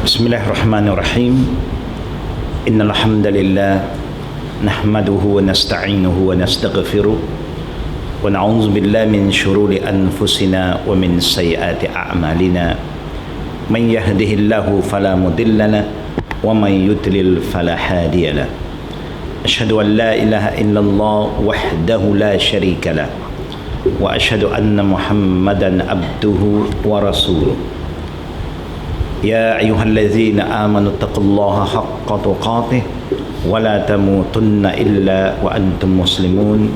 Bismillahirrahmanirrahim. Innal hamdalillah nahmaduhu wa nasta'inuhu wa nastaghfiruh wa na'udzu billahi min shururi anfusina wa min sayyiati a'malina. Man yahdihillahu fala mudilla lahu wa man yudlil fala hadiya lahu. Asyhadu an la ilaha illallah wahdahu la syarika lahu wa asyhadu anna Muhammadan abduhu wa rasuluh. يا أيها الذين آمنوا اتقوا الله حق تقاته ولا تموتن إلا وأنتم مسلمون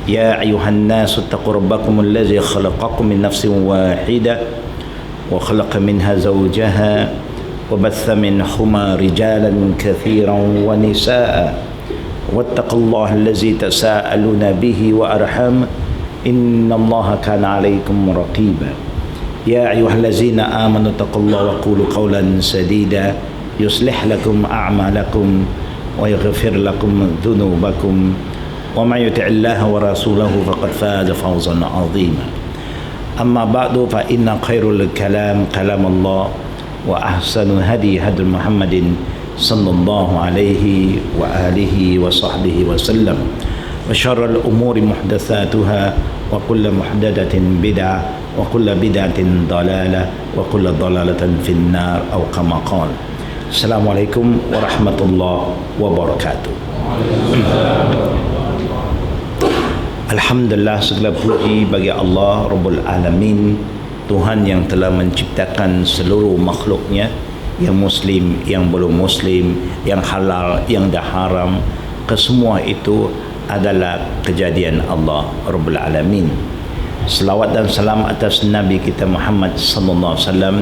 يا أيها الناس اتقوا ربكم الذي خلقكم من نفس واحدة وخلق منها زوجها وبث منهما رجالا كثيرا ونساء واتقوا الله الذي تساءلون به وأرحم إن الله كان عليكم رقيبا يا أيها الذين آمنوا اتقوا الله وقولوا قولا سديدا يصلح لكم أعمالكم ويغفر لكم ذنوبكم ومن يطع الله ورسوله فقد فاز فوزا عظيما أما بعد فإن خير الكلام كلام الله وأحسن هدي هدي محمد صلى الله عليه وآله وصحبه وسلم وشر الأمور محدثاتها وكل محدثة بدعة وكل بدعة ضلالة وكل ضلالة في النار أو كما قال. Assalamualaikum warahmatullahi wabarakatuh. Alhamdulillah, segala puji bagi Allah Rabbul Alamin, Tuhan yang telah menciptakan seluruh makhluknya, yang muslim, yang belum muslim, yang halal, yang dah haram. Kesemua itu adalah kejadian Allah Rabbul Alamin. Selawat dan salam atas Nabi kita Muhammad sallallahu alaihi wasallam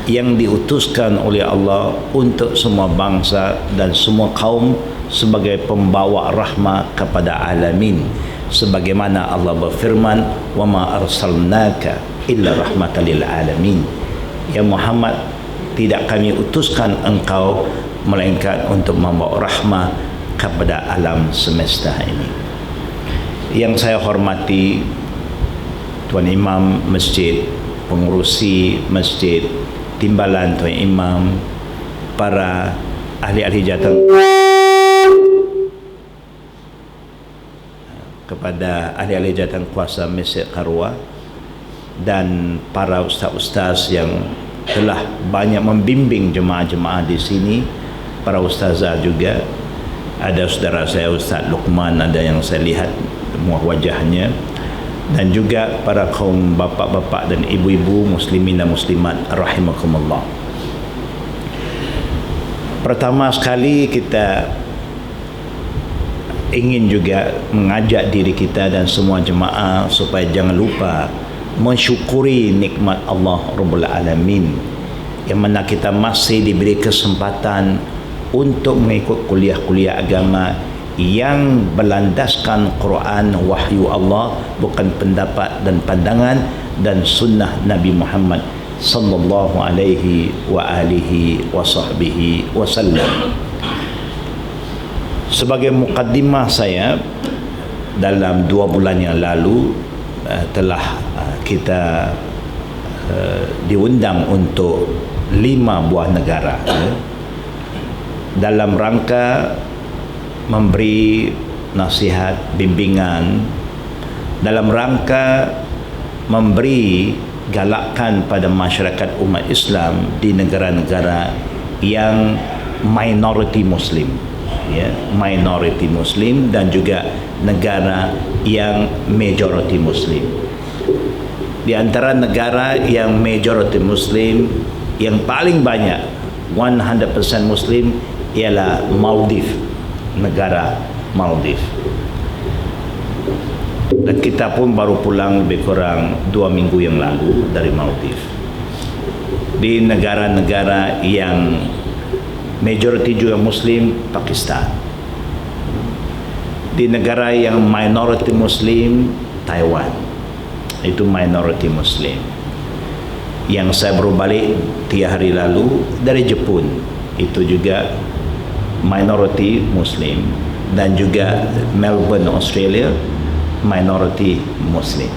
yang diutuskan oleh Allah untuk semua bangsa dan semua kaum sebagai pembawa rahmat kepada alamin, sebagaimana Allah berfirman, wa ma arsalnaka illa rahmatan lil alamin. Ya Muhammad, tidak kami utuskan engkau melainkan untuk membawa rahmat kepada alam semesta ini. Yang saya hormati Tuan Imam Masjid, pengurusi masjid, timbalan Tuan Imam, para ahli-ahli jawatan, kepada ahli-ahli jawatan kuasa Masjid Qarwa, dan para ustaz-ustaz yang telah banyak membimbing jemaah-jemaah di sini, para ustazah juga. Ada saudara saya Ustaz Luqman, ada yang saya lihat wajahnya, dan juga para kaum bapak-bapak dan ibu-ibu muslimin dan muslimat rahimakumullah. Pertama sekali kita ingin juga mengajak diri kita dan semua jemaah supaya jangan lupa mensyukuri nikmat Allah Rabbul Alamin, yang mana kita masih diberi kesempatan untuk mengikut kuliah-kuliah agama yang berlandaskan Quran, wahyu Allah, bukan pendapat dan pandangan dan sunnah Nabi Muhammad sallallahu alaihi wa alihi wa sahbihi wasallam. Sebagai mukaddimah saya, dalam 2 bulan yang lalu telah kita diundang untuk 5 buah negara dalam rangka memberi nasihat, bimbingan, dalam rangka memberi galakan pada masyarakat umat Islam di negara-negara yang minoriti Muslim, ya, minoriti Muslim, dan juga negara yang majority Muslim. Di antara negara yang majority Muslim, yang paling banyak 100% Muslim ialah Maldives, negara Maldives. Dan kita pun baru pulang lebih kurang 2 minggu yang lalu dari Maldives. Di negara-negara yang majority juga Muslim, Pakistan. Di negara yang minority Muslim, Taiwan. Itu minority Muslim. Yang saya baru balik 3 hari lalu dari Jepun, itu juga minority Muslim. Dan juga Melbourne, Australia, minority Muslim.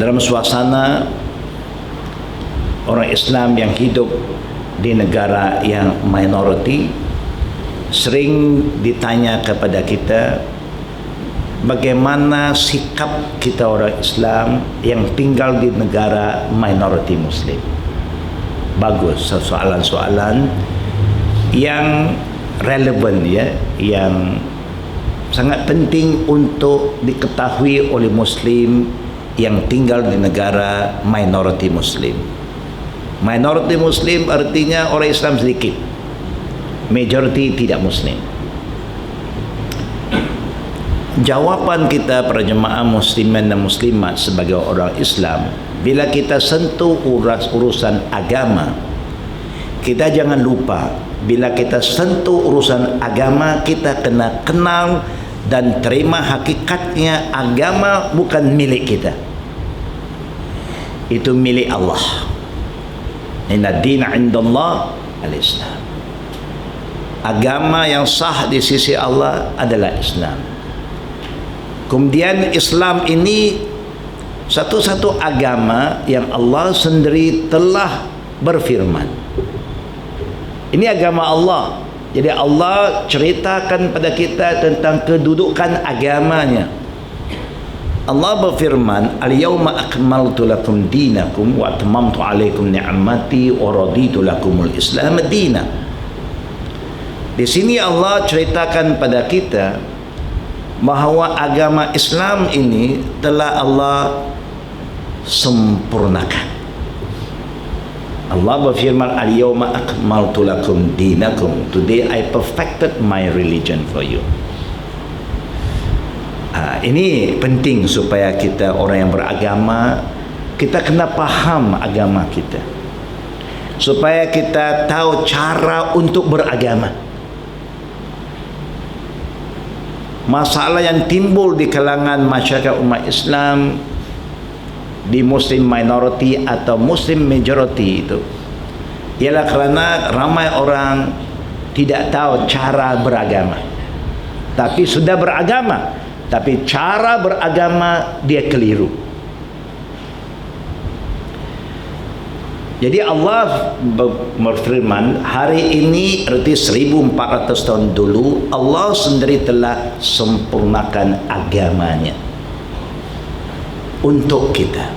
Dalam suasana orang Islam yang hidup di negara yang minoriti, sering ditanya kepada kita, bagaimana sikap kita orang Islam yang tinggal di negara minoriti Muslim. Bagus, soalan-soalan yang relevan, ya, yang sangat penting untuk diketahui oleh Muslim yang tinggal di negara minoriti Muslim. Minoriti Muslim artinya orang Islam sedikit, majority tidak Muslim. Jawaban kita para jemaah muslimin dan muslimat sebagai orang Islam, bila kita sentuh urusan agama, kita jangan lupa, bila kita sentuh urusan agama, kita kena kenal dan terima hakikatnya agama bukan milik kita. Itu milik Allah. Inna dina indallah al-Islam. Agama yang sah di sisi Allah adalah Islam. Kemudian Islam ini satu-satu agama yang Allah sendiri telah berfirman. Ini agama Allah. Jadi Allah ceritakan pada kita tentang kedudukan agamanya. Allah berfirman, "Al-yawma akmaltu lakum dinakum wa atmamtu 'alaikum ni'mati wa raditu lakumul Islam dinan." Di sini Allah ceritakan pada kita bahawa agama Islam ini telah Allah sempurnakan. Allah berfirman, "Al-yawma akmaltu lakum dinakum." Today I perfected my religion for you. Ini penting supaya kita orang yang beragama, kita kena faham agama kita, supaya kita tahu cara untuk beragama. Masalah yang timbul di kalangan masyarakat umat Islam, di Muslim minority atau Muslim majority itu, ialah kerana ramai orang tidak tahu cara beragama, tapi sudah beragama, tapi cara beragama dia keliru. Jadi Allah berfirman, hari ini erti 1400 tahun dulu Allah sendiri telah sempurnakan agamanya untuk kita.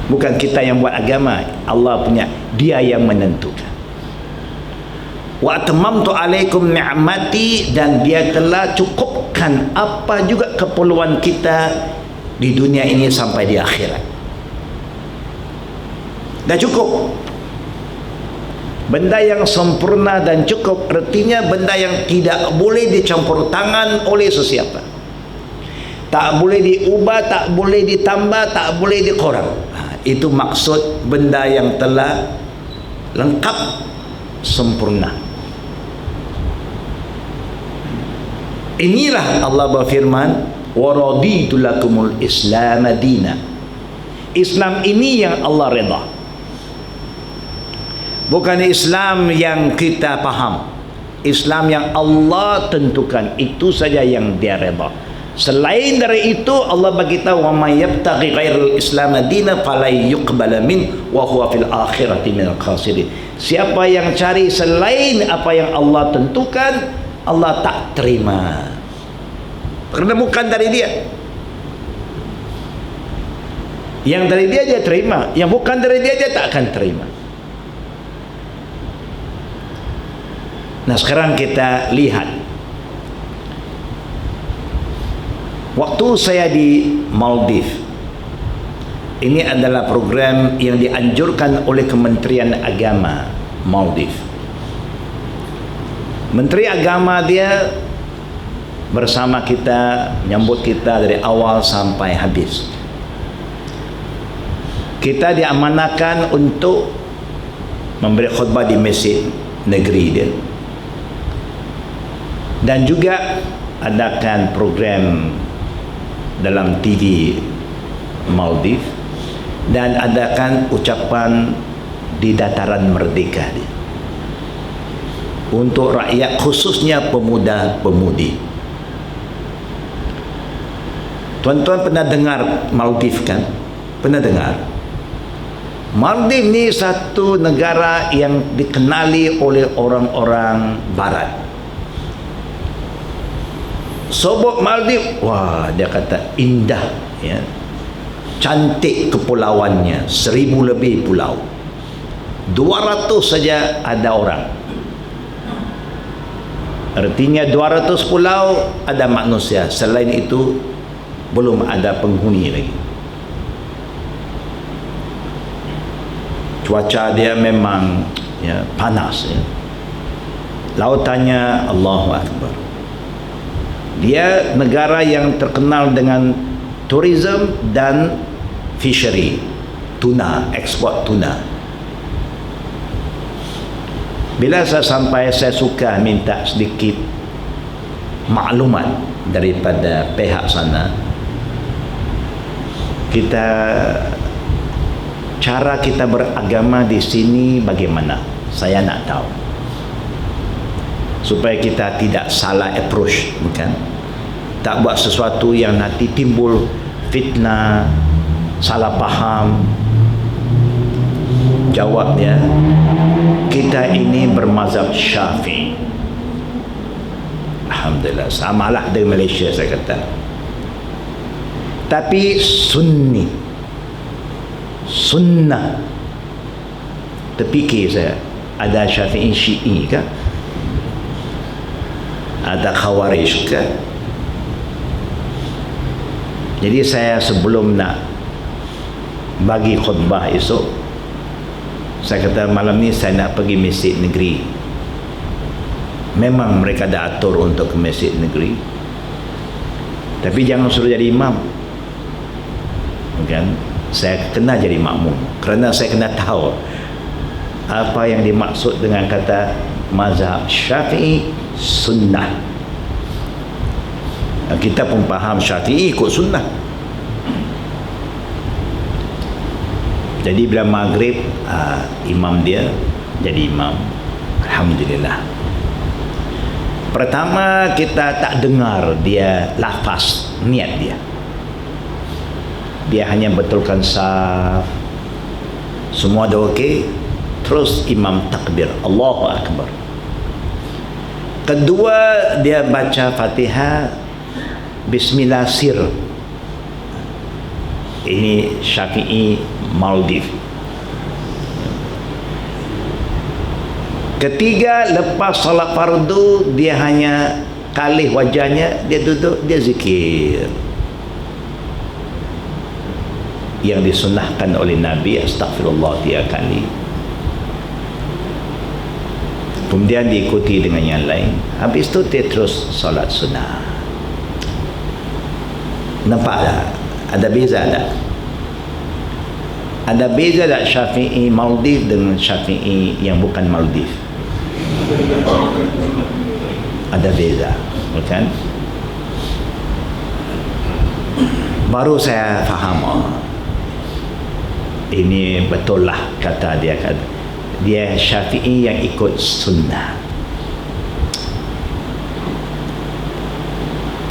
Bukan kita yang buat agama, Allah punya, dia yang menentukan. Wa atmamtu alaikum ni'mati, dan dia telah cukupkan apa juga keperluan kita di dunia ini sampai di akhirat. Dah cukup. Benda yang sempurna dan cukup artinya benda yang tidak boleh dicampur tangan oleh sesiapa. Tak boleh diubah, tak boleh ditambah, tak boleh dikurang. Itu maksud benda yang telah lengkap, sempurna. Inilah Allah berfirman, wa raditu lakumul Islam dinan. Islam ini yang Allah redha. Bukan Islam yang kita faham. Islam yang Allah tentukan, itu saja yang dia redha. Selain dari itu Allah beritahu, wa may yabtaghi ghairal Islam dinan fala yuqbala min wa huwa fil akhirati minal khasirin. Siapa yang cari selain apa yang Allah tentukan, Allah tak terima. Kerana bukan dari dia. Yang dari dia terima, yang bukan dari dia tak akan terima. Nah, sekarang kita lihat. Waktu saya di Maldives, ini adalah program yang dianjurkan oleh Kementerian Agama Maldives. Menteri Agama dia bersama kita, menyambut kita dari awal sampai habis. Kita diamanahkan untuk memberi khutbah di masjid negeri dia, dan juga adakan program dalam TV Maldives, dan adakan ucapan di dataran merdeka dia untuk rakyat, khususnya pemuda-pemudi. Tuan-tuan pernah dengar Maldives kan? Pernah dengar? Maldives ni satu negara yang dikenali oleh orang-orang barat. Sobok Maldives, wah, dia kata indah, ya, cantik kepulauannya, 1000 lebih pulau, 200 saja ada orang. Artinya 200 pulau ada manusia, selain itu belum ada penghuni lagi. Cuaca dia memang, ya, panas, ya. Lautannya Allahu Akbar. Dia negara yang terkenal dengan tourism dan fishery, tuna, ekspor tuna. Bila saya sampai, saya suka minta sedikit maklumat daripada pihak sana. Cara kita beragama di sini bagaimana? Saya nak tahu. Supaya kita tidak salah approach, bukan? Tak buat sesuatu yang nanti timbul fitnah, salah faham. Jawab dia, kita ini bermazhab Syafi'i. Alhamdulillah, samalah dengan Malaysia, saya kata. Tapi Sunni, sunnah. Terfikir saya, ada Syafi'i Syi'i kah? Ada Khawarij kah? Jadi saya sebelum nak bagi khutbah esok, saya kata malam ni saya nak pergi masjid negeri. Memang mereka dah atur untuk ke masjid negeri, tapi jangan suruh jadi imam, kan? Saya kena jadi makmum, kerana saya kena tahu apa yang dimaksud dengan kata mazhab Syafi'i sunnah. Kita pun faham Syafi'i ikut sunnah. Jadi bila maghrib, imam dia jadi imam. Alhamdulillah. Pertama kita tak dengar dia lafaz niat dia. Dia hanya betulkan saf, semua dah okey, terus imam takbir, Allahu Akbar. Kedua, dia baca Fatihah, Bismillah sir. Ini Syafi'i Maldives. Ketiga, lepas salat fardu, dia hanya kalih wajahnya, dia duduk, dia zikir yang disunnahkan oleh Nabi, astagfirullah 3 kali. Kemudian diikuti dengan yang lain. Habis tu dia terus solat sunnah. Nampak tak? Ada beza tak? Ada beza tak Syafi'i Maldives dengan Syafi'i yang bukan Maldives? Ada beza, bukan? Baru saya faham, ini betul lah kata dia, dia Syafi'i yang ikut sunnah.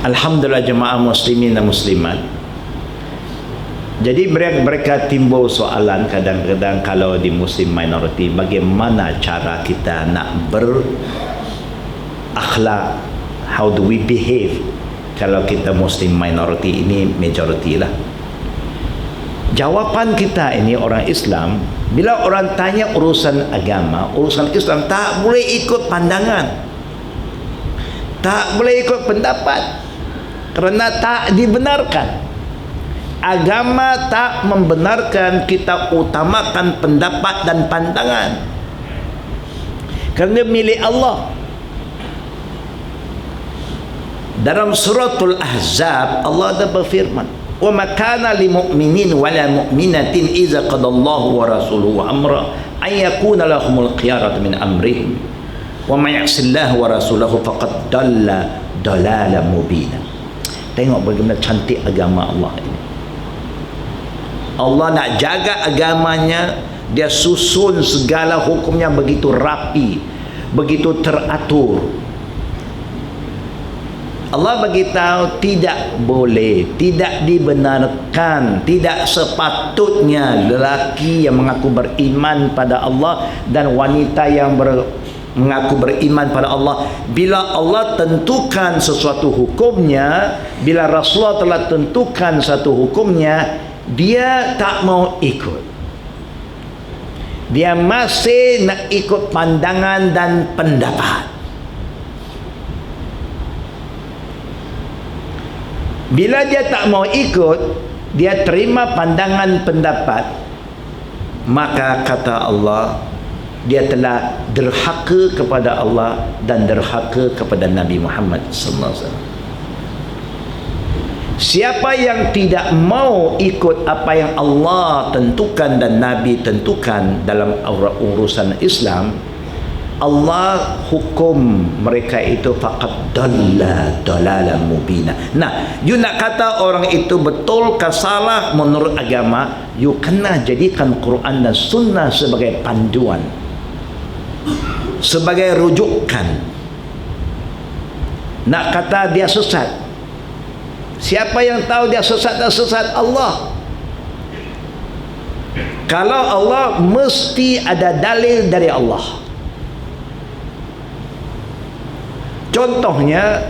Alhamdulillah jemaah muslimin dan muslimat. Jadi mereka timbul soalan kadang-kadang kalau di muslim minority, bagaimana cara kita nak berakhlak, how do we behave kalau kita muslim minority, ini majority lah. Jawapan kita ini orang Islam, bila orang tanya urusan agama, urusan Islam, tak boleh ikut pandangan, tak boleh ikut pendapat, kerana tak dibenarkan. Agama tak membenarkan kita utamakan pendapat dan pandangan, kerana milik Allah. Dalam suratul Ahzab Allah ada berfirman, wa ma kana lil mu'minin wa la mu'minatin idza qadallahu wa rasuluhu amra ay yakuna lahumul khiyaratu min amrihim wa may ya'sillahu wa rasulahu faqad dalla dalalan mubina. Tengok bagaimana cantik agama Allah ini. Allah nak jaga agamanya, dia susun segala hukumnya begitu rapi, begitu teratur. Allah beritahu tidak boleh, tidak dibenarkan, tidak sepatutnya lelaki yang mengaku beriman pada Allah dan wanita yang mengaku beriman pada Allah, bila Allah tentukan sesuatu hukumnya, bila Rasulullah telah tentukan satu hukumnya, dia tak mau ikut. Dia masih nak ikut pandangan dan pendapat. Bila dia tak mau ikut, dia terima pandangan pendapat, maka kata Allah, dia telah derhaka kepada Allah dan derhaka kepada Nabi Muhammad sallallahu alaihi wasallam. Siapa yang tidak mau ikut apa yang Allah tentukan dan Nabi tentukan dalam urusan Islam, Allah hukum mereka itu faqad dalla dalalan mubina. Nah, you nak kata orang itu betul ke salah menurut agama, you kena jadikan Quran dan Sunnah sebagai panduan, sebagai rujukan. Nak kata dia sesat, siapa yang tahu dia sesat dan sesat? Allah. Kalau Allah, mesti ada dalil dari Allah. Contohnya,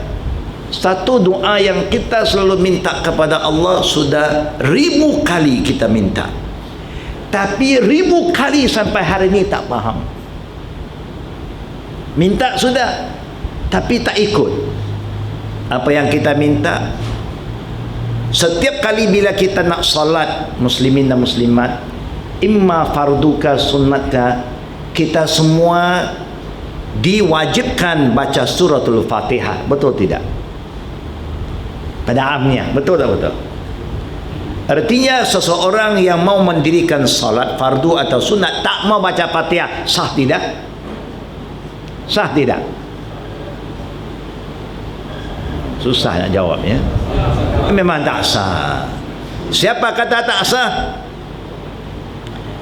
satu doa yang kita selalu minta kepada Allah, sudah 1000 kali kita minta, tapi 1000 kali sampai hari ini tak faham. Minta sudah, tapi tak ikut apa yang kita minta. Setiap kali bila kita nak salat, muslimin dan muslimat, imma farduka sunnatka, kita semua diwajibkan baca suratul Fatihah, betul tidak? Pada amnya, betul tak betul? Artinya seseorang yang mau mendirikan salat fardu atau sunat tak mau baca Fatihah, sah tidak? Sah tidak? Susah nak jawabnya. Memang tak sah. Siapa kata tak sah?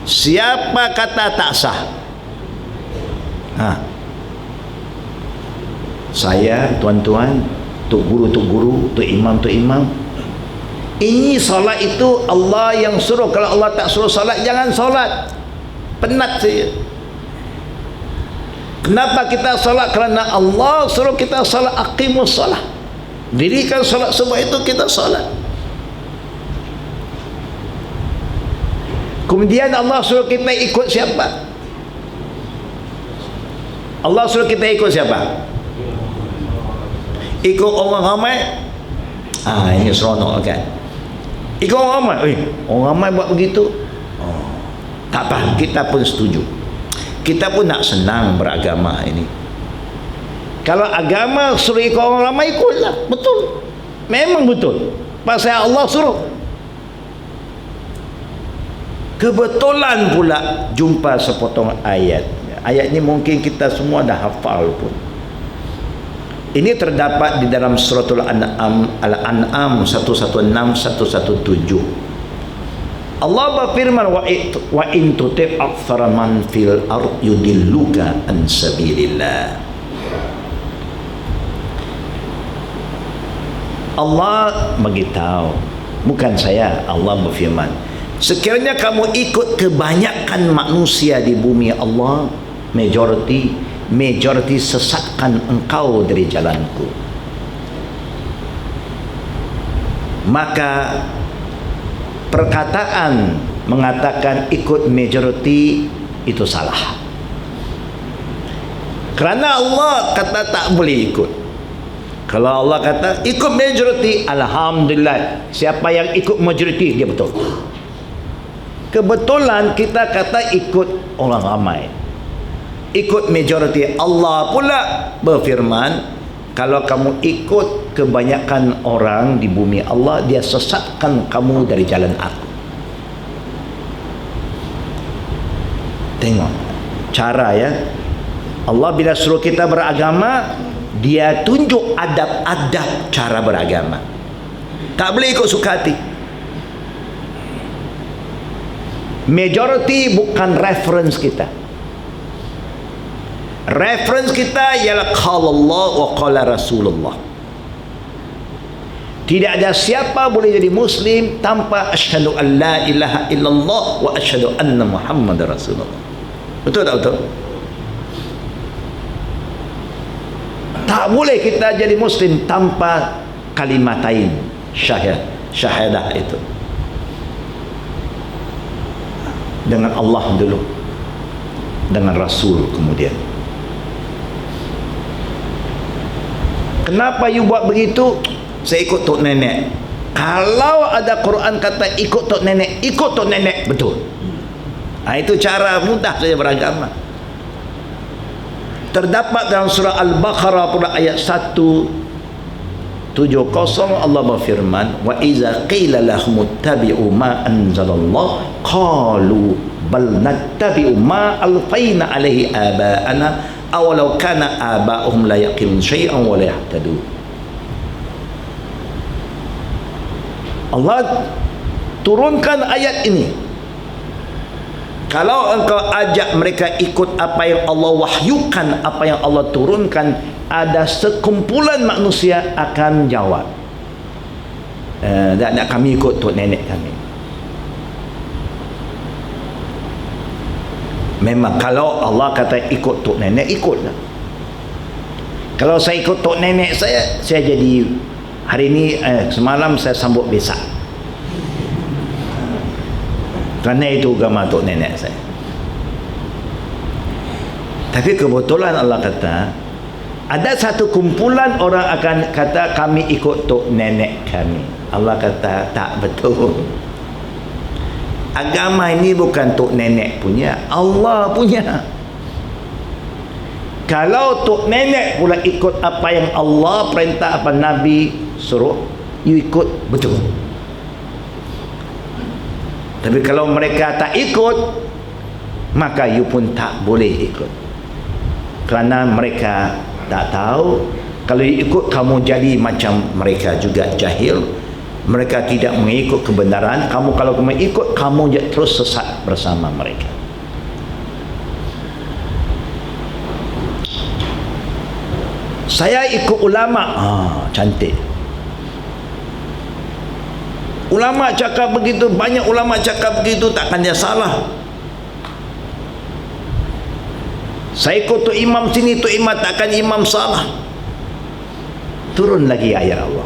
Siapa kata tak sah? Saya, tuan-tuan, tuk guru, tuk imam. Ini solat itu Allah yang suruh. Kalau Allah tak suruh solat, jangan solat. Penat saya. Kenapa kita solat? Kerana Allah suruh kita solat. Aqimus solat, dirikan solat, semua itu kita solat. Kemudian Allah suruh kita ikut siapa? Allah suruh kita ikut siapa? Ikut orang ramai. Ini seronok kan? Ikut orang ramai. Orang ramai buat begitu, tak apa, kita pun setuju. Kita pun nak senang beragama ini. Kalau agama suruh ikut orang ramai, ikutlah. Betul, memang betul, pasal Allah suruh. Kebetulan pula jumpa sepotong ayat. Ayat ini mungkin kita semua dah hafal pun. Ini terdapat di dalam suratul An'am, Al-An'am 116 117. Allah berfirman, wa in tuti' aktsara man fil ard yudilluka an sabilillah. Allah beritahu, bukan saya. Allah berfirman, sekiranya kamu ikut kebanyakan manusia di bumi Allah, majority sesatkan engkau dari jalanku, maka perkataan mengatakan ikut majority itu salah. Kerana Allah kata tak boleh ikut. Kalau Allah kata ikut majority, alhamdulillah, siapa yang ikut majority dia betul. Kebetulan kita kata ikut orang ramai, ikut majority. Allah pula berfirman, kalau kamu ikut kebanyakan orang di bumi Allah, dia sesatkan kamu dari jalan aku. Tengok cara ya. Allah bila suruh kita beragama, dia tunjuk adab-adab cara beragama. Tak boleh ikut suka hati. Majority bukan reference kita. Reference kita ialah qala Allah wa qala Rasulullah. Tidak ada siapa boleh jadi Muslim tanpa asyhadu an la ilaha illallah wa asyhadu anna Muhammadar Rasulullah. Betul tak betul? Tak boleh kita jadi Muslim tanpa kalimatain syahadah itu. Dengan Allah dulu, dengan Rasul kemudian. Kenapa you buat begitu? Saya ikut tok nenek. Kalau ada Quran kata ikut tok nenek, ikut tok nenek, betul. Itu cara mudah saja beragama. Terdapat dalam surah Al-Baqarah pada ayat 170 Allah berfirman, wa iza qila lahum ittabi'u ma anzalallah qalu bal nattabi'u ma alfayna alaihi aba'ana awalau kana aba'uhum la yaqilun syai'an wa la yahtadun. Allah turunkan ayat ini. Kalau engkau ajak mereka ikut apa yang Allah wahyukan, apa yang Allah turunkan, ada sekumpulan manusia akan jawab, nak kami ikut tok nenek kami. Memang kalau Allah kata ikut tok nenek, ikutlah. Kalau saya ikut tok nenek saya jadi hari ini semalam saya sambut besak. Kerana itu agama tok nenek saya. Tapi kebetulan Allah kata ada satu kumpulan orang akan kata kami ikut tok nenek kami. Allah kata tak betul. Agama ini bukan tok nenek punya, Allah punya. Kalau tok nenek pula ikut apa yang Allah perintah, apa Nabi suruh, you ikut, betul. Tapi kalau mereka tak ikut, maka you pun tak boleh ikut. Kerana mereka tak tahu. Kalau you ikut, kamu jadi macam mereka juga, jahil. Mereka tidak mengikut kebenaran. Kamu kalau kamu ikut, kamu terus sesat bersama mereka. Saya ikut ulama. Cantik. Ulama cakap begitu, banyak ulama cakap begitu, takkan dia salah. Saya ikut tu imam sini, tu imam, takkan imam salah. Turun lagi ayat Allah.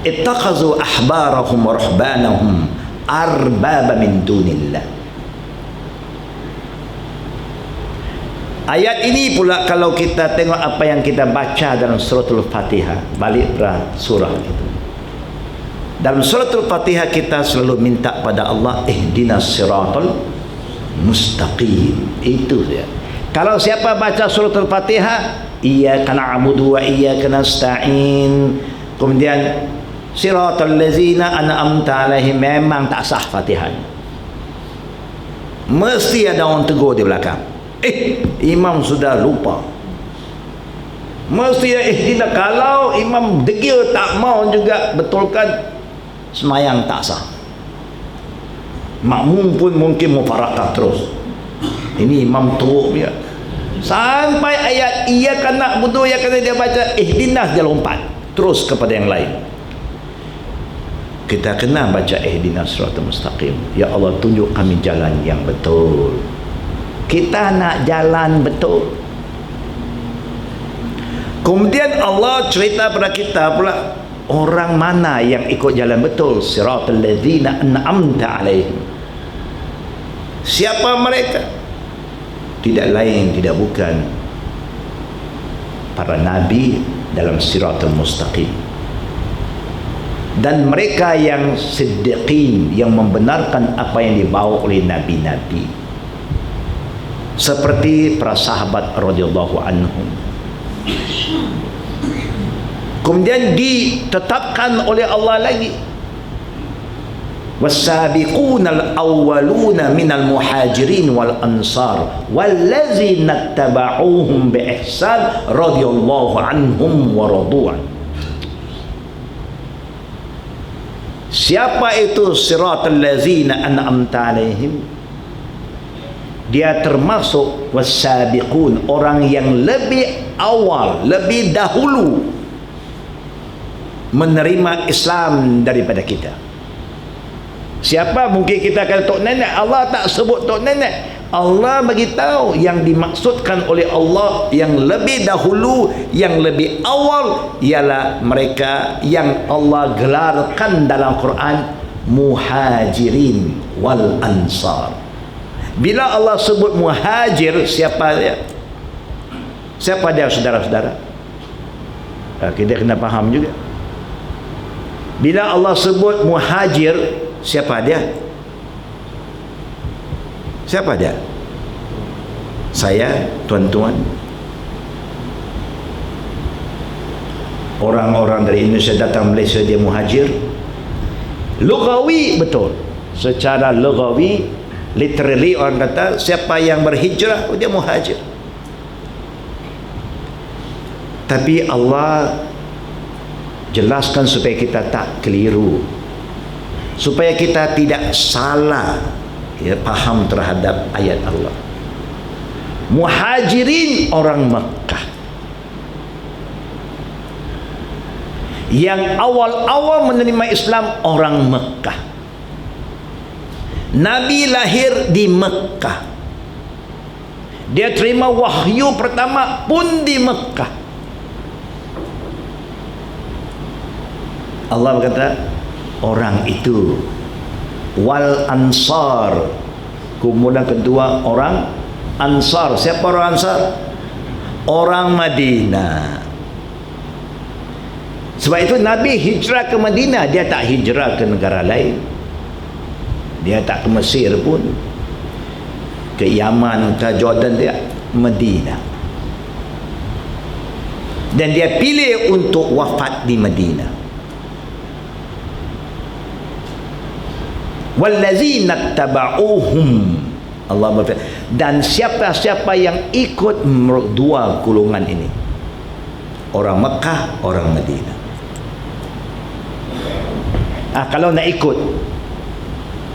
Ittakhazu ahbarahum wa ruhbanahum arbaba min dunillah. Ayat ini pula kalau kita tengok apa yang kita baca dalam suratul Fatihah, balik pada surah itu. Dalam suratul Fatihah kita selalu minta pada Allah, ihdinas siratal mustaqim. Itu dia. Kalau siapa baca suratul Fatihah, iyyaka na'budu wa iyyaka nasta'in, kemudian siratal ladzina an'amta alaihim, memang tak sah Fatihah. Mesti ada orang tegur di belakang. Imam sudah lupa. Mesti ihdina. Kalau imam degil tak mau juga betulkan, semayang tak sah. Makmum pun mungkin mufarakah terus. Ini imam teruk dia. Sampai ayat iyyaka na'budu, ya kata dia baca ihdinas, dia lompat terus kepada yang lain. Kita kena baca ihdinas siratal mustaqim. Ya Allah, tunjuk kami jalan yang betul. Kita nak jalan betul. Kemudian Allah cerita pada kita pula orang mana yang ikut jalan betul. Siratal ladzina an'amta alaihim. Siapa mereka? Tidak lain, tidak bukan para nabi dalam siratal mustaqim. Dan mereka yang siddiqin, yang membenarkan apa yang dibawa oleh nabi-nabi. Seperti para sahabat radhiyallahu anhum. Kemudian ditetapkan oleh Allah lagi, was-sabiqunal awwaluna minal muhajirin wal ansar wallazina ittaba'uuhum bi ihsan radhiyallahu anhum wa radu'. Siapa itu siratal ladzina an'amta alaihim? Dia termasuk was-sabiqun, orang yang lebih awal, lebih dahulu menerima Islam daripada kita. Siapa mungkin kita kata tok nenek, Allah tak sebut tok nenek. Allah bagi tahu yang dimaksudkan oleh Allah yang lebih dahulu, yang lebih awal ialah mereka yang Allah gelarkan dalam Quran muhajirin wal ansar. Bila Allah sebut muhajir, siapa dia? Siapa dia, saudara-saudara? Kita kena faham juga. Bila Allah sebut muhajir, siapa dia? Siapa dia? Saya, tuan-tuan, orang-orang dari Indonesia datang Malaysia, dia muhajir. Lughawi betul. Secara lughawi, literally orang kata siapa yang berhijrah, dia muhajir. Tapi Allah jelaskan supaya kita tak keliru, supaya kita tidak salah faham terhadap ayat Allah. Muhajirin orang Mekah, yang awal-awal menerima Islam orang Mekah. Nabi lahir di Mekah, dia terima wahyu pertama pun di Mekah. Allah berkata orang itu wal ansar, kemudian kedua orang Ansar. Siapa orang Ansar? Orang Madinah. Sebab itu Nabi hijrah ke Madinah, dia tak hijrah ke negara lain. Dia tak ke Mesir pun, ke Yaman, ke Jordan, dia Madinah. Dan dia pilih untuk wafat di Madinah. Wallazina tabauhum, Allah berfirman, dan siapa-siapa yang ikut dua golongan ini, orang Mekah, orang Madinah. Kalau nak ikut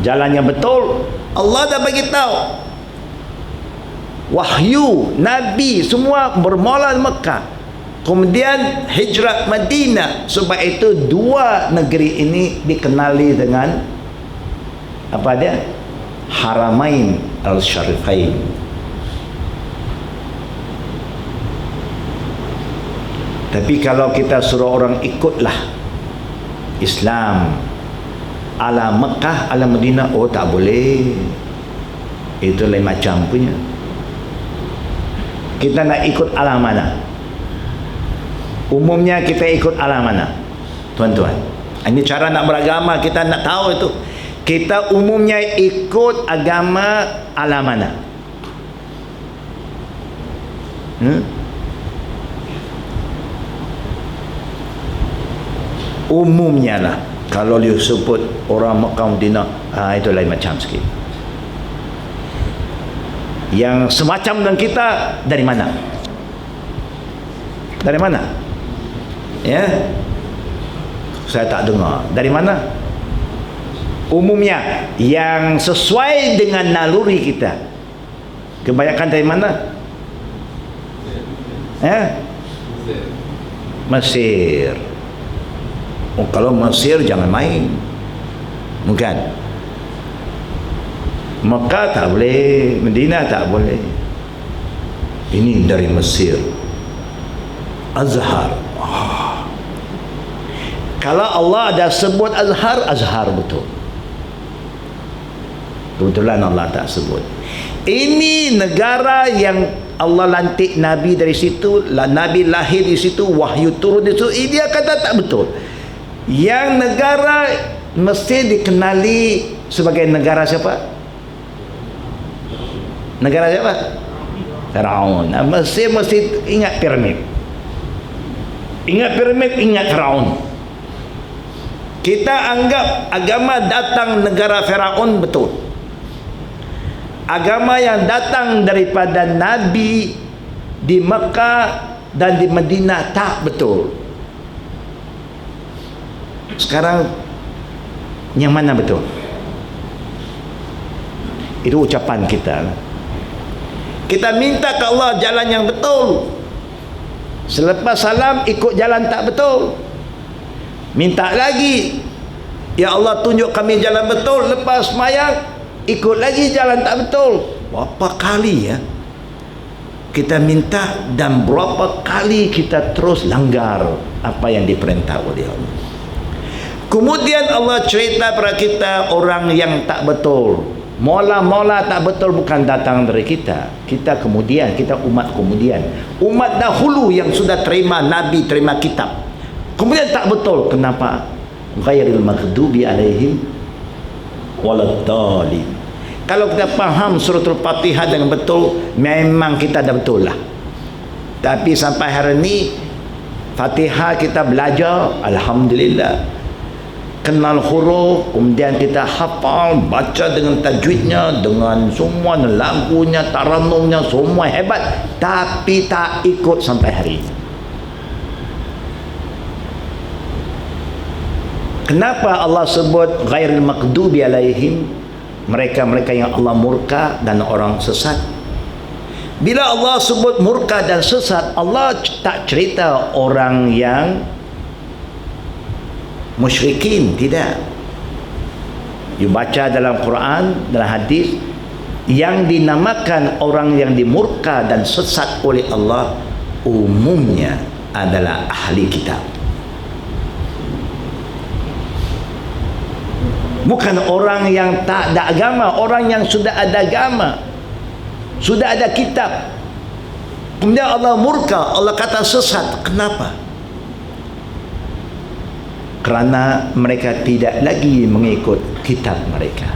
jalan yang betul, Allah dah bagi tahu. Wahyu, Nabi semua bermula di Mekah, kemudian hijrah Madinah. Sebab itu dua negeri ini dikenali dengan apa dia? Haramain al-Syarifain. Tapi kalau kita suruh orang ikutlah Islam ala Mekah, ala Madinah, oh tak boleh. Itu lain macam punya. Kita nak ikut ala mana? Umumnya kita ikut ala mana, tuan-tuan? Ini cara nak beragama, kita nak tahu itu. Kita umumnya ikut agama ala mana? Umumnya lah. Kalau dia sebut orang Mekah Madinah, itu lain macam sikit. Yang semacam dengan kita dari mana? Dari mana? Ya, saya tak dengar. Dari mana? Umumnya yang sesuai dengan naluri kita, kebanyakan dari mana? Mesir. Oh, kalau Mesir jangan main, bukan? Mekah tak boleh, Madinah tak boleh. Ini dari Mesir, Azhar. Kalau Allah dah sebut Azhar, Azhar betul. Kebetulan Allah tak sebut. Ini negara yang Allah lantik Nabi dari situ, Nabi lahir di situ, wahyu turun di situ. Dia kata tak betul. Yang negara Mesir dikenali sebagai negara siapa? Negara siapa? Firaun. Mesir mesti ingat piramid. Ingat piramid, ingat Firaun. Kita anggap agama datang negara Firaun betul. Agama yang datang daripada Nabi di Mekah dan di Madinah tak betul. Sekarang yang mana betul? Itu ucapan kita. Kita minta ke Allah jalan yang betul. Selepas salam ikut jalan tak betul. Minta lagi, ya Allah tunjuk kami jalan betul. Lepas semayang, ikut lagi jalan tak betul. Berapa kali ya kita minta, dan berapa kali kita terus langgar apa yang diperintah oleh Allah. Kemudian Allah cerita pada kita orang yang tak betul. Mola tak betul bukan datang dari kita. Kita kemudian, kita umat kemudian. Umat dahulu yang sudah terima Nabi, terima kitab, kemudian tak betul. Kenapa? Ghairil maghdubi alaihim waladdallin. Kalau kita faham suratul Fatihah dengan betul, memang kita dah betul lah. Tapi sampai hari ini Fatihah kita belajar, alhamdulillah, kenal huruf, kemudian kita hafal, baca dengan tajwidnya, dengan semua lagunya, taranumnya, semua hebat, tapi tak ikut sampai hari ini. Kenapa Allah sebut ghairil maghdubi alaihim? Mereka-mereka yang Allah murka dan orang sesat. Bila Allah sebut murka dan sesat, Allah tak cerita orang yang musyrikin, tidak. You baca dalam Quran, dalam hadis, yang dinamakan orang yang dimurka dan sesat oleh Allah umumnya adalah ahli kitab. Bukan orang yang tak ada agama, orang yang sudah ada agama, sudah ada kitab. Kemudian Allah murka, Allah kata sesat. Kenapa? Kerana mereka tidak lagi mengikut kitab mereka.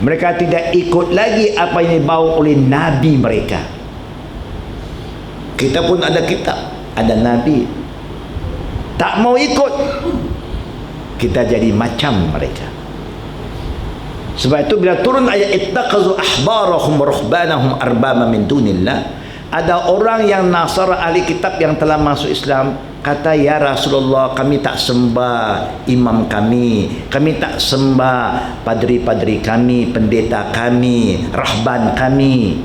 Mereka tidak ikut lagi apa yang dibawa oleh Nabi mereka. Kita pun ada kitab, ada Nabi, tak mau ikut, kita jadi macam mereka. Sebab itu bila turun ayat ittaqazu ahbarahum wa ruhbanahum arbama min dunillah, ada orang yang Nasara ahli kitab yang telah masuk Islam kata, ya Rasulullah, kami tak sembah imam kami tak sembah padri-padri kami, pendeta kami, rahban kami.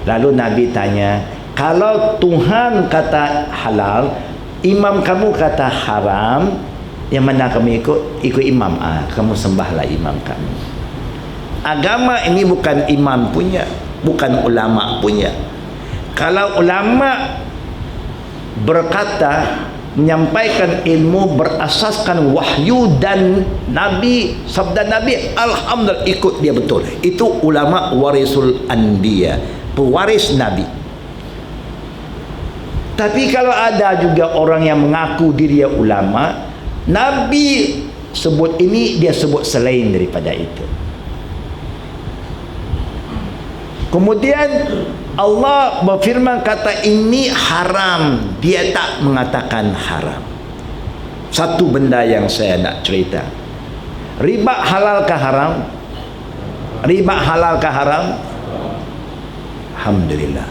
Lalu Nabi tanya, kalau Tuhan kata halal, imam kamu kata haram, yang mana kamu ikut? Ikut imam. Kamu sembahlah imam kami. Agama ini bukan imam punya, bukan ulama punya. Kalau ulama berkata, menyampaikan ilmu berasaskan wahyu dan Nabi, sabda Nabi, alhamdulillah ikut dia betul. Itu ulama warisul anbiya, pewaris Nabi. Tapi kalau ada juga orang yang mengaku diri ulama, Nabi sebut ini, dia sebut selain daripada itu. Kemudian Allah berfirman kata ini haram, dia tak mengatakan haram. Satu benda yang saya nak cerita, riba halal ke haram? Riba halal ke haram? Alhamdulillah.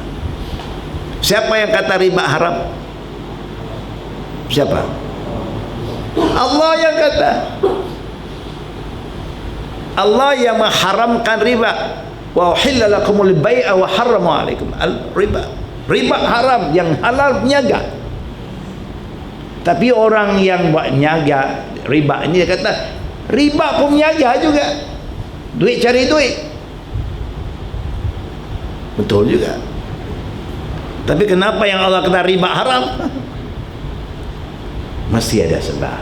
Siapa yang kata riba haram? Siapa? Allah yang kata. Allah yang mengharamkan riba. Wa uhilla lakumul bai'a wa harrama 'alaikum al-riba. Riba haram, yang halal niaga. Tapi orang yang buat niaga riba ini, dia kata riba pun niaga juga. Duit cari duit. Betul juga. Tapi kenapa yang Allah kata riba haram? Mesti ada sebab.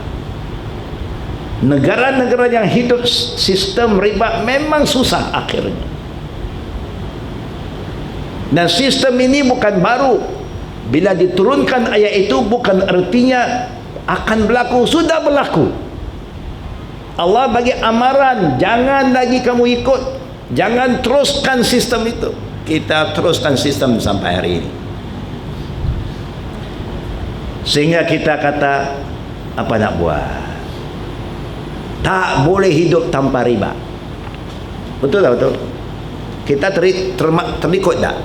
Negara-negara yang hidup sistem riba memang susah akhirnya. Dan sistem ini bukan baru. Bila diturunkan ayat itu bukan artinya akan berlaku, sudah berlaku. Allah bagi amaran, jangan lagi kamu ikut, jangan teruskan sistem itu. Kita teruskan sistem sampai hari ini. Sehingga kita kata, apa nak buat? Tak boleh hidup tanpa riba. Betul tak betul? Kita terikut tak?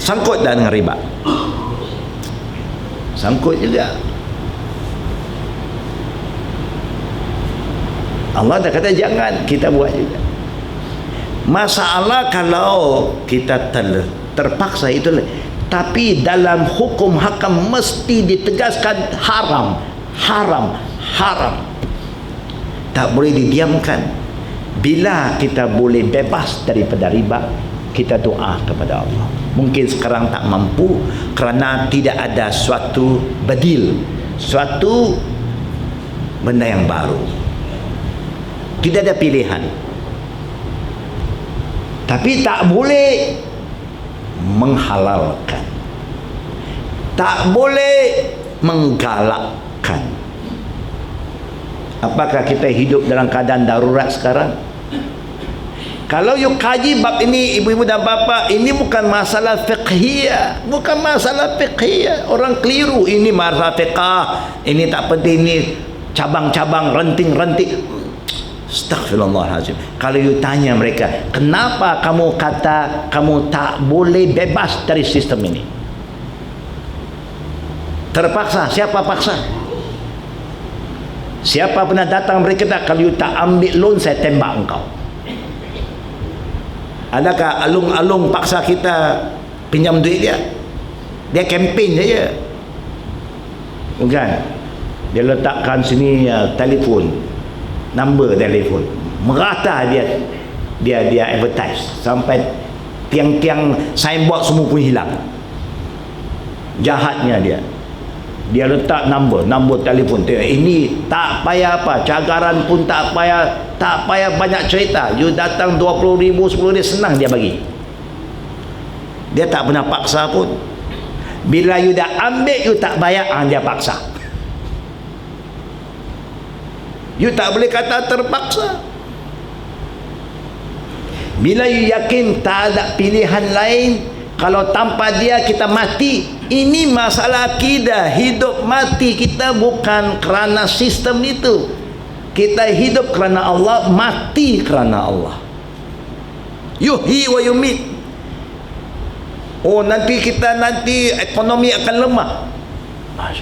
Sangkut tak dengan riba? Sangkut juga. Allah dah kata jangan, kita buat juga. Masalah kalau kita terpaksa, itu Tapi dalam hukum hakam mesti ditegaskan haram, haram, haram. Tak boleh didiamkan. Bila kita boleh bebas daripada riba, kita doa kepada Allah. Mungkin sekarang tak mampu kerana tidak ada suatu badil, suatu benda yang baru. Tidak ada pilihan. Tapi tak boleh menghalalkan, tak boleh menggalakkan. Apakah kita hidup dalam keadaan darurat sekarang? Kalau you kaji bab ini, ibu-ibu dan bapa, ini bukan masalah fiqhiyah, bukan masalah fiqhiyah. Orang keliru, ini masalah fiqah, ini tak penting, ini cabang-cabang, renting-renting. Astaghfirullahaladzim. Kalau you tanya mereka, kenapa kamu kata kamu tak boleh bebas dari sistem ini? Terpaksa. Siapa paksa? Siapa pernah datang mereka kata, kalau you tak ambil loan, saya tembak engkau? Adakah alung-alung paksa kita pinjam duit dia? Dia kempen saja. Bukan. Dia letakkan sini telefon, number telefon, merata dia advertise sampai tiang-tiang signboard semua pun hilang. Jahatnya dia letak number telefon. Ini tak payah apa, cagaran pun tak payah banyak cerita. You datang 20,000, 10,000, senang dia bagi. Dia tak pernah paksa pun. Bila you dah ambil, you tak bayar, dia paksa. You tak boleh kata terpaksa. Bila you yakin tak ada pilihan lain, kalau tanpa dia kita mati. Ini masalah akidah. Hidup mati kita bukan kerana sistem itu. Kita hidup kerana Allah, mati kerana Allah. Yuhyi wa yumit. Oh, nanti ekonomi akan lemah.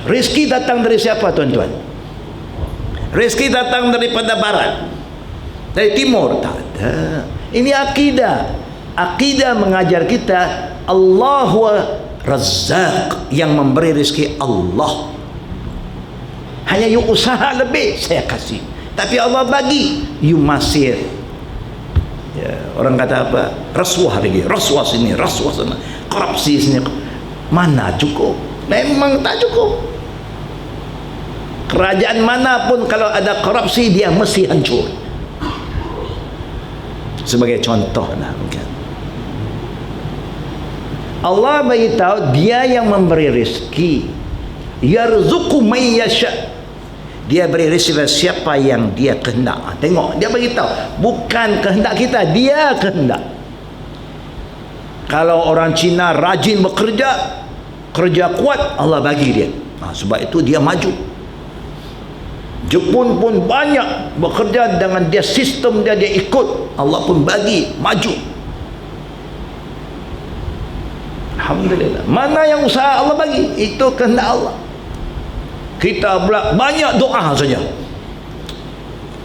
Rezeki datang dari siapa, tuan-tuan? Rezeki datang daripada barat, dari timur? Tak ada. Ini akidah. Akidah mengajar kita Allahu Razzaq, yang memberi rezeki Allah. Hanya you usaha lebih, saya kasih. Tapi Allah bagi, you masih orang kata apa? Rasuah lagi, rasuah sini, rasuah sana, korupsi sini. Mana cukup? Memang tak cukup. Kerajaan manapun kalau ada korupsi, dia mesti hancur. Sebagai contoh lah, kan? Allah beritahu dia yang memberi rezeki. Yarzuqu may yasha. Dia beri rezeki siapa yang dia kehendak. Tengok, dia beritahu bukan kehendak kita, dia kehendak. Kalau orang Cina rajin bekerja, kerja kuat, Allah bagi dia. Sebab itu dia maju. Jepun pun banyak bekerja dengan dia, sistem dia ikut, Allah pun bagi, maju. Alhamdulillah. Mana yang usaha Allah bagi, itu kehendak Allah. Kita pula banyak doa saja.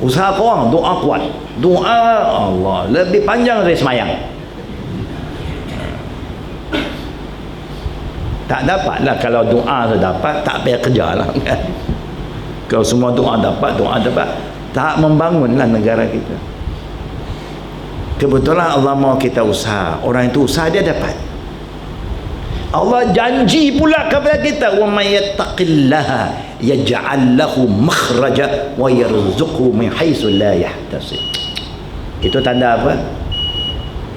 Usaha korang doa kuat, doa Allah lebih panjang dari semayang. Tak dapatlah. Kalau doa tu dapat, tak payah kerja lah, kan? Kalau semua doa dapat, tak membangunlah negara kita. Kebetulan Allah mau kita usaha, orang itu usaha dia dapat. Allah janji pula kepada kita, wa may yattaqillaha yaj'al lahu makhraja wa yarzuqhu min haitsu la yahtasib. Itu tanda apa?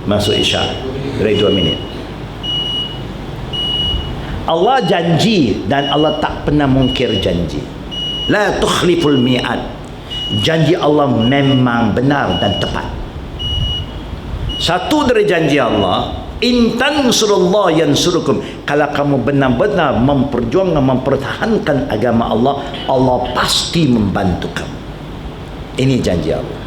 Masuk Isya dari 2 minit. Allah janji dan Allah tak pernah mungkir janji. La tukhliful mi'ad. Janji Allah memang benar dan tepat. Satu dari janji Allah, in tansurullah yansurukum. Kalau kamu benar-benar memperjuangkan, mempertahankan agama Allah, Allah pasti membantu kamu. Ini janji Allah.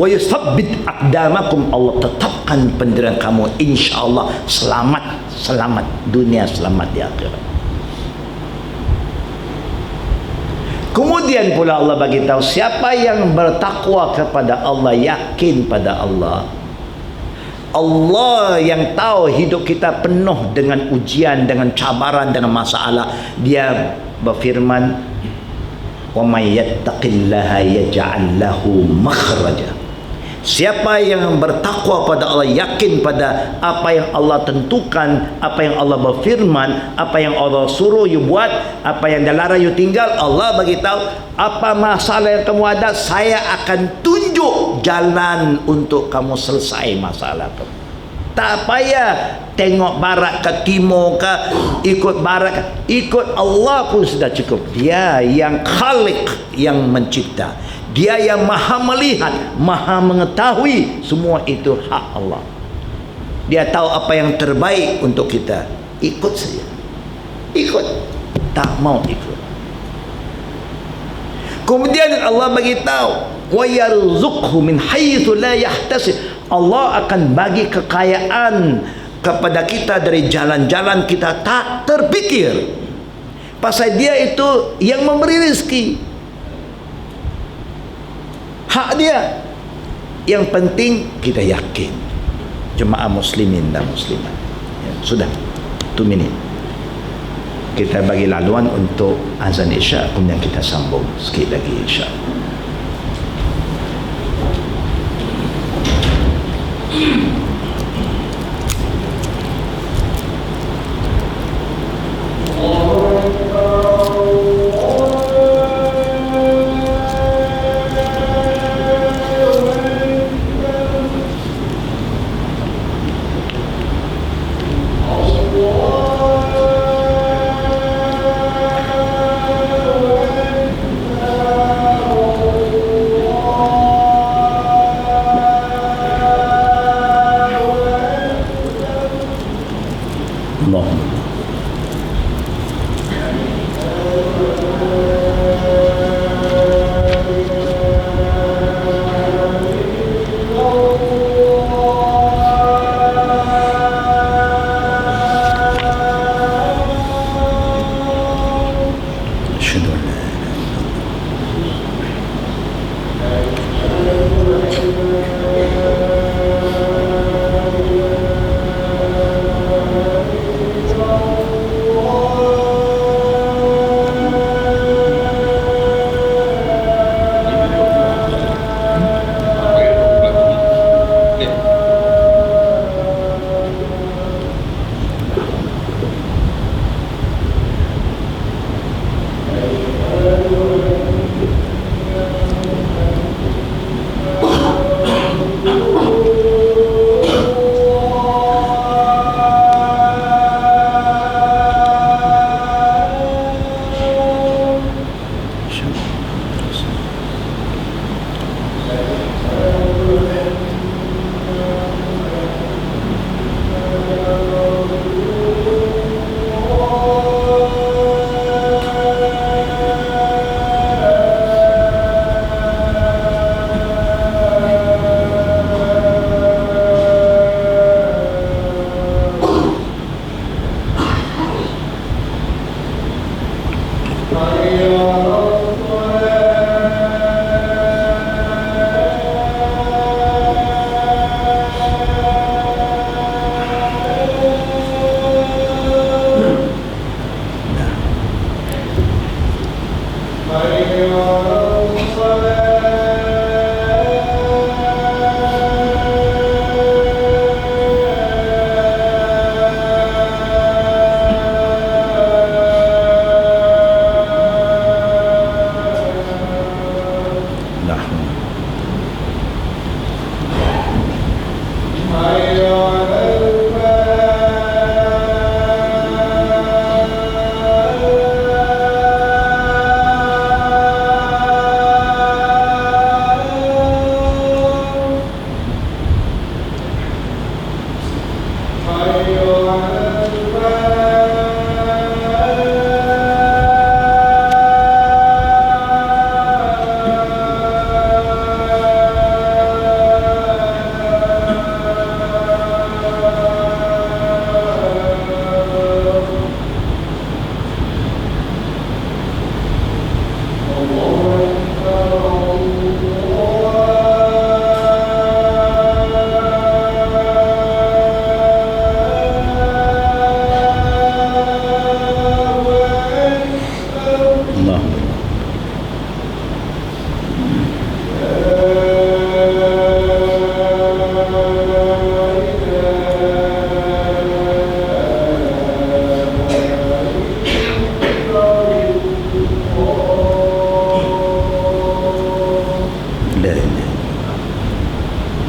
Wa yuthabbit aqdamakum. Allah tetapkan pendirian kamu, insya-Allah selamat dunia, selamat di akhirat. Kemudian pula Allah bagi tahu, siapa yang bertakwa kepada Allah, yakin pada Allah, Allah yang tahu hidup kita penuh dengan ujian, dengan cabaran, dengan masalah. Dia berfirman, wa may yattaqillaha yaj'al lahu makhraja. Siapa yang bertakwa pada Allah, yakin pada apa yang Allah tentukan, apa yang Allah berfirman, apa yang Allah suruh you buat, apa yang dia larang you tinggal, Allah bagi tahu apa masalah yang kamu ada, saya akan tunjuk jalan untuk kamu selesai masalah kamu. Tak payah tengok barat ke timur ke, ikut barat ke, ikut Allah pun sudah cukup. Dia yang Khaliq, yang mencipta. Dia yang maha melihat, maha mengetahui. Semua itu hak Allah. Dia tahu apa yang terbaik untuk kita. Ikut saja. Ikut. Tak mau ikut. Kemudian Allah bagi tahu, wa yarzuqhu min haitsu la yahtasib. Allah akan bagi kekayaan kepada kita dari jalan-jalan kita tak terpikir. Pasal dia itu yang memberi rezeki. Hak dia. Yang penting kita yakin. Jemaah muslimin dan muslimat. Ya, sudah 2 minit. Kita bagi laluan untuk azan isya, kemudian kita sambung sikit lagi insya Allah.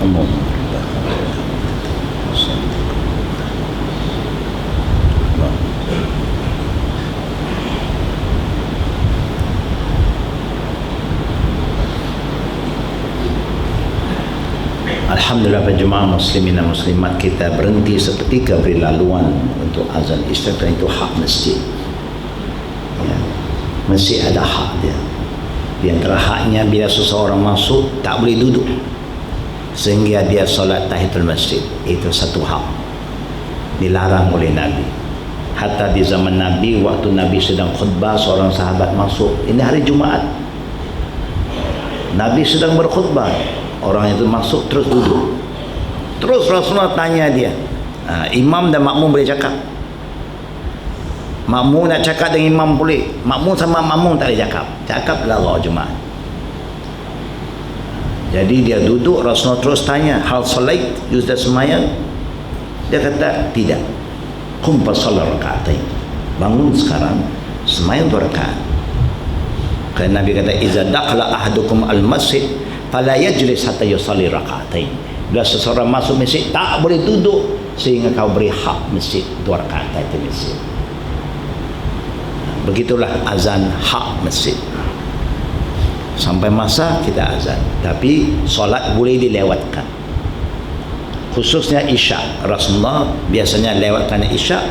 Allahumma Alhamdulillah penjemaah muslimin dan muslimat, kita berhenti seketika beri laluan untuk azan isyak, dan itu hak masjid. Ya. Masjid ada hak dia. Di antara haknya, bila seseorang masuk tak boleh duduk sehingga dia solat tahiyatul masjid. Itu satu hak, dilarang oleh Nabi. Hatta di zaman Nabi, waktu Nabi sedang khutbah, seorang sahabat masuk. Ini hari Jumaat, Nabi sedang berkhutbah, orang itu masuk terus duduk. Terus Rasulullah tanya dia, imam dan makmum boleh cakap? Makmum nak cakap dengan imam boleh, makmum sama makmum tak boleh cakap. Cakaplah Allah Jumaat. Jadi dia duduk, Rasulullah terus tanya, hal salait, you sudah semayang? Dia kata tidak. Qum fasalli raka'atain, bangun sekarang semayang 2 rakaat. Kerana Nabi kata, iza dakhala ahadukum al-masjid fala yajlis hatta yusalli raka'atain. Bila seseorang masuk masjid tak boleh duduk sehingga kau beri hak masjid 2 rakaat di masjid. Begitulah azan hak masjid. Sampai masa kita azan, tapi solat boleh dilewatkan, khususnya isyak. Rasulullah biasanya lewatkan isyak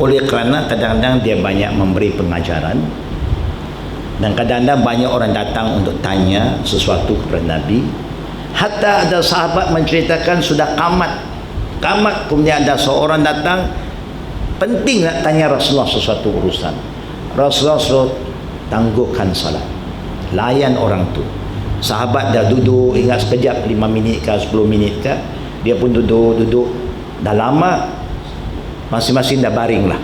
oleh kerana kadang-kadang dia banyak memberi pengajaran, dan kadang-kadang banyak orang datang untuk tanya sesuatu kepada Nabi. Hatta ada sahabat menceritakan sudah qamat, kemudian ada seorang datang penting nak tanya Rasulullah sesuatu urusan. Rasulullah suruh tangguhkan salat, layan orang tu. Sahabat dah duduk, ingat sekejap, 5 minit ke 10 minit ke, dia pun duduk dah lama, masing-masing dah baring lah.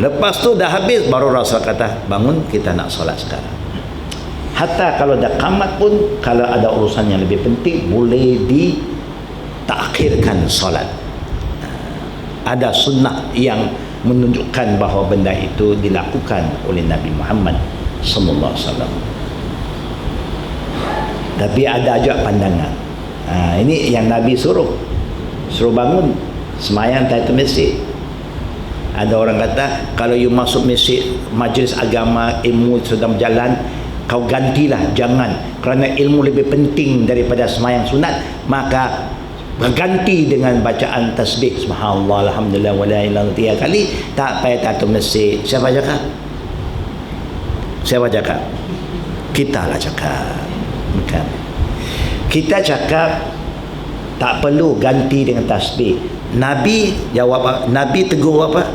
Lepas tu dah habis, baru Rasul kata, bangun, kita nak solat sekarang. Hatta kalau dah qamat pun, kalau ada urusan yang lebih penting, boleh ditakhirkan solat. Ada sunnah yang menunjukkan bahawa benda itu dilakukan oleh Nabi Muhammad sallallahu alaihi wasallam. Tapi ada juga pandangan, ini yang Nabi suruh bangun semayang tahiyatul masjid. Ada orang kata, kalau you masuk masjid, majlis agama, ilmu sedang berjalan, kau gantilah, jangan, kerana ilmu lebih penting daripada semayang sunat, maka berganti dengan bacaan tasbih subhanallah alhamdulillah wala ilaha illallah 3 kali, tak payah tahiyatul masjid. Siapa cakap? Kita lah cakap, bukan? Kita cakap tak perlu ganti dengan tasbih. Nabi jawab, Nabi tegur apa?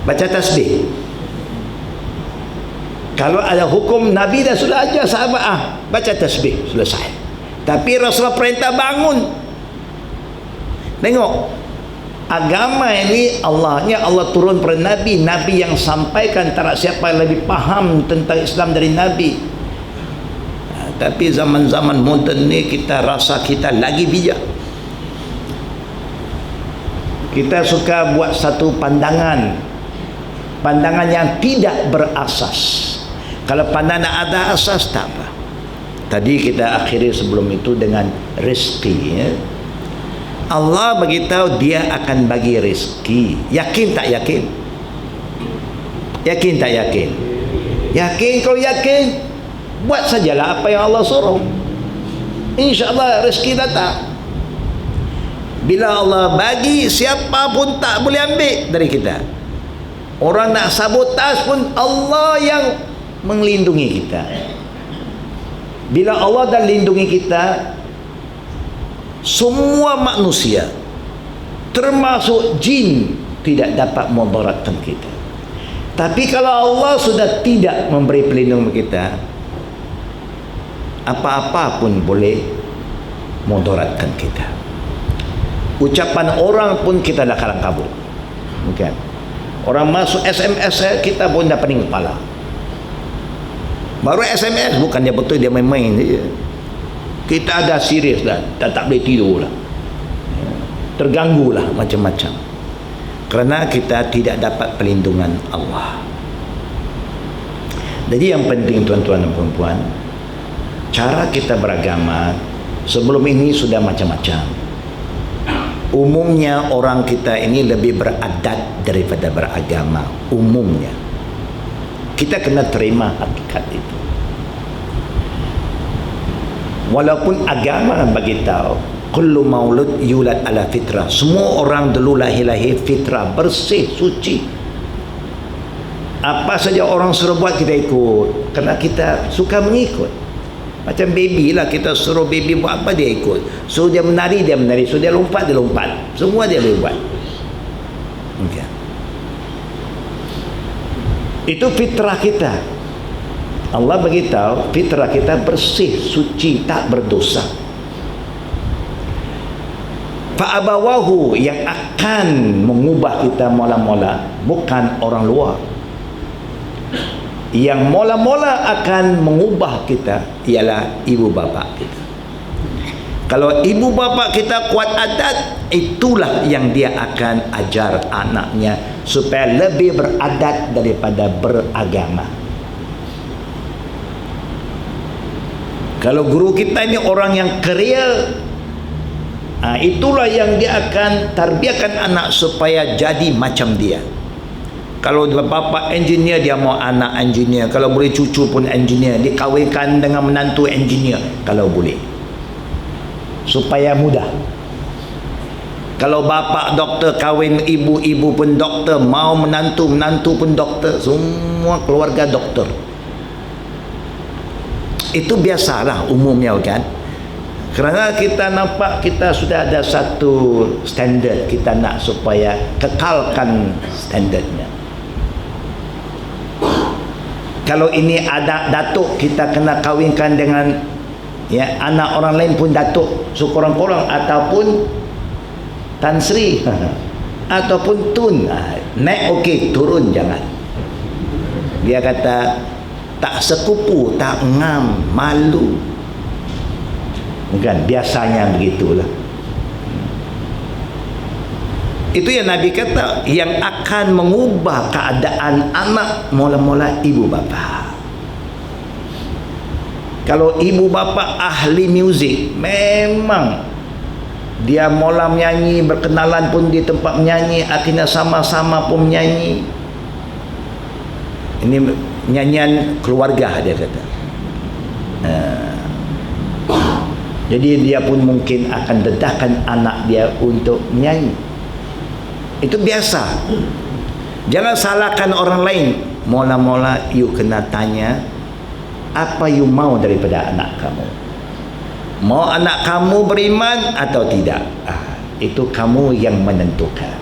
Baca tasbih. Kalau ada hukum, Nabi dah sudah ajar sahabat, baca tasbih, selesai. Tapi Rasulullah perintah bangun. Tengok, agama ini Allah turun pada Nabi yang sampaikan, tak siapa yang lebih faham tentang Islam dari Nabi. Tapi zaman-zaman moden ni kita rasa kita lagi bijak. Kita suka buat satu pandangan yang tidak berasas. Kalau pandangan ada asas, tak apa. Tadi kita akhiri sebelum itu dengan rezeki, ya. Allah beritahu dia akan bagi rezeki. Yakin tak yakin? Yakin tak yakin? Yakin. Kalau yakin, buat sajalah apa yang Allah suruh, InsyaAllah rezeki datang. Bila Allah bagi, siapa pun tak boleh ambil dari kita. Orang nak sabotaj pun Allah yang melindungi kita. Bila Allah dah lindungi kita, semua manusia termasuk jin tidak dapat memudaratkan kita. Tapi kalau Allah sudah tidak memberi pelindung kita, apa-apa pun boleh memudaratkan kita. Ucapan orang pun kita dah kalang kabut, bukan? Orang masuk SMS kita pun dah pening kepala. Baru SMS, bukan dia betul, dia main-main saja. Kita ada serius dah, tak boleh tidur lah, terganggu lah macam-macam, kerana kita tidak dapat perlindungan Allah. Jadi yang penting tuan-tuan dan puan-puan, cara kita beragama sebelum ini sudah macam-macam. Umumnya orang kita ini lebih beradat daripada beragama. Umumnya kita kena terima hakikat itu. Walaupun agama bagi tahu kullu maulud yulad ala fitrah, semua orang dulu lahir fitrah, bersih, suci. Apa saja orang suruh buat kita ikut, kerana kita suka mengikut. Macam baby lah, kita suruh baby buat apa dia ikut, suruh dia menari dia menari, suruh dia lompat dia lompat, semua dia boleh buat. Okay. Itu fitrah kita. Allah beritahu fitrah kita bersih, suci, tak berdosa. Fa'abawahu, yang akan mengubah kita mula-mula bukan orang luar. Yang mula-mula akan mengubah kita ialah ibu bapa kita. Kalau ibu bapa kita kuat adat, itulah yang dia akan ajar anaknya supaya lebih beradat daripada beragama. Kalau guru kita ini orang yang kerial, itulah yang dia akan tarbiahkan anak supaya jadi macam dia. Kalau bapa engineer, dia mau anak engineer. Kalau boleh cucu pun engineer, dikawinkan dengan menantu engineer kalau boleh, supaya mudah. Kalau bapa doktor kahwin ibu pun doktor, mau menantu pun doktor, semua keluarga doktor. Itu biasalah umumnya kan. Kerana kita nampak kita sudah ada satu standard, kita nak supaya kekalkan standardnya. Kalau ini ada datuk, kita kena kahwinkan dengan anak orang lain pun datuk, so korang-korang ataupun Tan Sri ataupun Tun, naik okey, turun jangan. Dia kata tak sekupu, tak ngam, malu. Bukan, biasanya begitulah. Itu yang Nabi kata, yang akan mengubah keadaan anak mula-mula ibu bapa. Kalau ibu bapa ahli muzik, memang dia mula menyanyi, berkenalan pun di tempat menyanyi, akhirnya sama-sama pun menyanyi. Ini nyanyian keluarga dia kata. Jadi dia pun mungkin akan dedahkan anak dia untuk menyanyi. Itu biasa. Jangan salahkan orang lain. Mula-mula you kena tanya, apa you mau daripada anak kamu? Mau anak kamu beriman atau tidak? Itu kamu yang menentukan.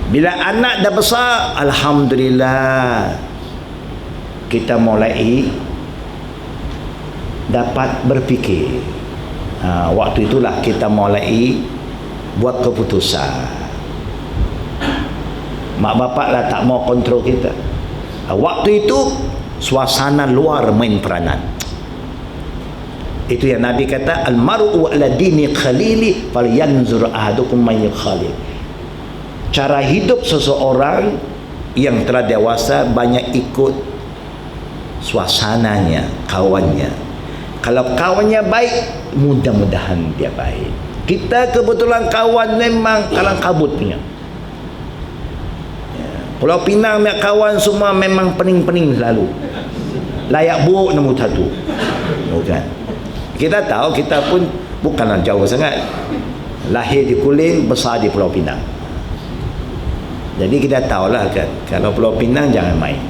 Bila anak dah besar, alhamdulillah, kita mulai dapat berfikir. Waktu itulah kita mulai buat keputusan. Mak bapak lah tak mau kontrol kita. Waktu itu suasana luar main peranan. Itu yang Nabi kata, al-mar'u ala dini khalili falyanzur ahadukum man yukhalil. Cara hidup seseorang yang telah dewasa banyak ikut suasananya, kawannya. Kalau kawannya baik, mudah-mudahan dia baik. Kita kebetulan kawan memang kalang kabut punya. Pulau Pinang punya kawan semua memang pening-pening selalu. Layak buruk nombor satu. Bukan. Kita tahu kita pun bukanlah jauh sangat. Lahir di Kulim, besar di Pulau Pinang. Jadi kita tahulah kan, kalau Pulau Pinang jangan main.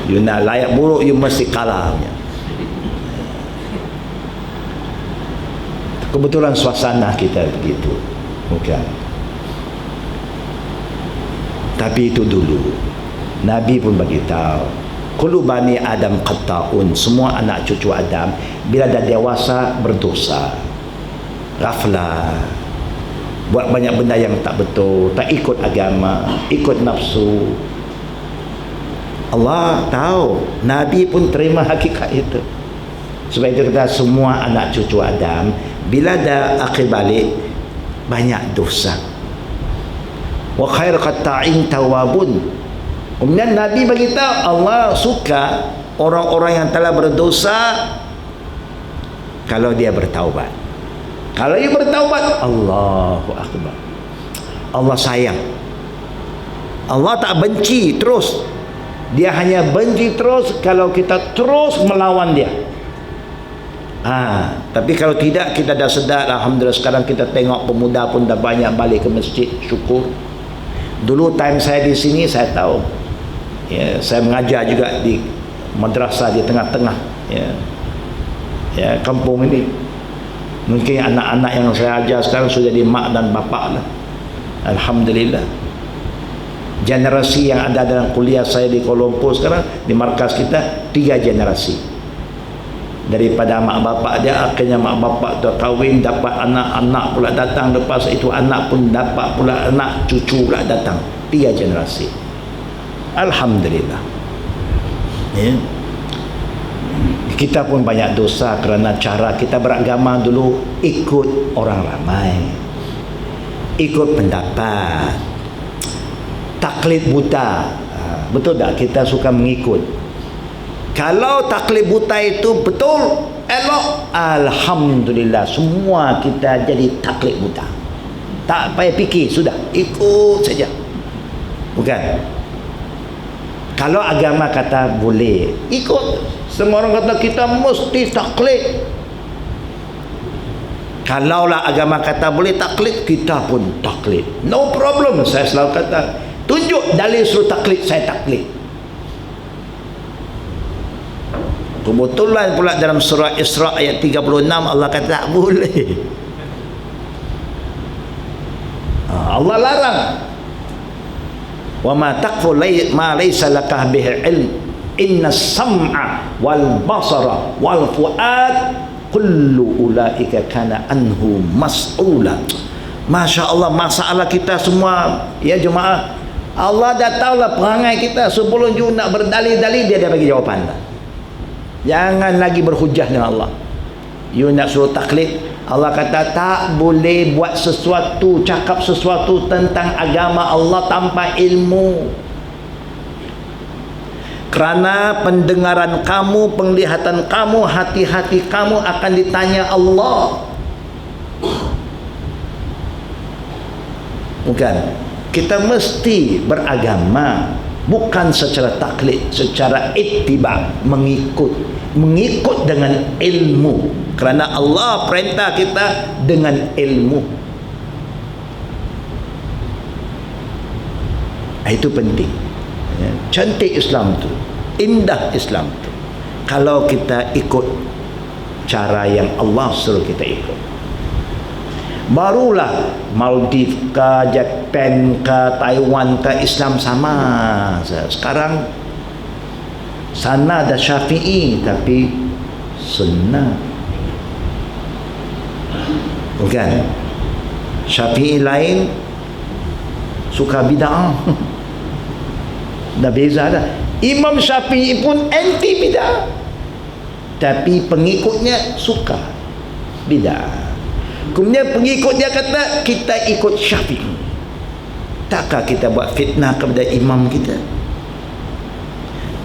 You nak layak buruk, you mesti kalah punya. Kebetulan suasana kita begitu. Bukan. Tapi itu dulu. Nabi pun bagi tahu, kullu bani Adam qatta'un, semua anak cucu Adam bila dah dewasa berdosa. Ghaflah. Buat banyak benda yang tak betul, tak ikut agama, ikut nafsu. Allah tahu, Nabi pun terima hakikat itu. Sebab itu kata semua anak cucu Adam bila dah akhir balik banyak dosa. Wa khair qatta'in tawabun. Kemudian Nabi bagi tahu Allah suka orang-orang yang telah berdosa kalau dia bertaubat. Kalau dia bertaubat, Allahu Akbar. Allah sayang. Allah tak benci terus. Dia hanya benci terus kalau kita terus melawan dia. Tapi kalau tidak, kita dah sedar. Alhamdulillah sekarang kita tengok pemuda pun dah banyak balik ke masjid. Syukur. Dulu time saya di sini, saya tahu, saya mengajar juga di madrasah di tengah-tengah kampung ini. Mungkin anak-anak yang saya ajar sekarang sudah jadi mak dan bapak lah. Alhamdulillah. Generasi yang ada dalam kuliah saya di Kuala Lumpur sekarang, di markas kita, 3 generasi. Daripada mak bapak dia, akhirnya mak bapak dah kahwin, dapat anak-anak pula datang, lepas itu anak pun dapat pula anak, cucu pula datang. 3 generasi. Alhamdulillah. Kita pun banyak dosa kerana cara kita beragama dulu ikut orang ramai, ikut pendapat, taklid buta. Betul tak kita suka mengikut? Kalau taklid buta itu betul, elok, alhamdulillah, semua kita jadi taklid buta. Tak payah fikir, sudah ikut saja. Bukan? Kalau agama kata boleh, ikut. Semua orang kata kita mesti taklid. Kalaulah agama kata boleh taklid, kita pun taklid. No problem. Saya selalu kata, tunjuk dalil suruh taklid, saya taklid. Kebetulan pula dalam surah Isra ayat 36 Allah kata tak boleh. Allah larang. Wa ma taqfu ma laysa laka bihi ilm inna sam'a wal basara wal fuad kullu ulaika kana anhu mas'ula. Masya Allah, masalah kita semua ya jemaah, Allah dah tahulah perangai kita. Sebelum you nak berdalil-dalil, dia dah bagi jawapan dah. Jangan lagi berhujah dengan Allah. You nak suruh taklid, Allah kata tak boleh buat sesuatu, cakap sesuatu tentang agama Allah tanpa ilmu. Kerana pendengaran kamu, penglihatan kamu, hati-hati kamu akan ditanya Allah. Bukan, kita mesti beragama bukan secara taklid, secara ittiba, mengikut dengan ilmu. Kerana Allah perintah kita dengan ilmu. Itu penting. Cantik Islam tu, indah Islam tu, kalau kita ikut cara yang Allah suruh kita ikut. Barulah Maldives ke, Japan ke, Taiwan ke, Islam sama. Sekarang sana ada Syafi'i tapi sunnah. Bukan, Syafi'i lain suka bid'ah. Dah beza dah. Imam Syafi'i pun anti bid'ah, tapi pengikutnya suka bid'ah. Kemudian pengikut dia kata kita ikut Syafi'i. Takkah kita buat fitnah kepada imam kita?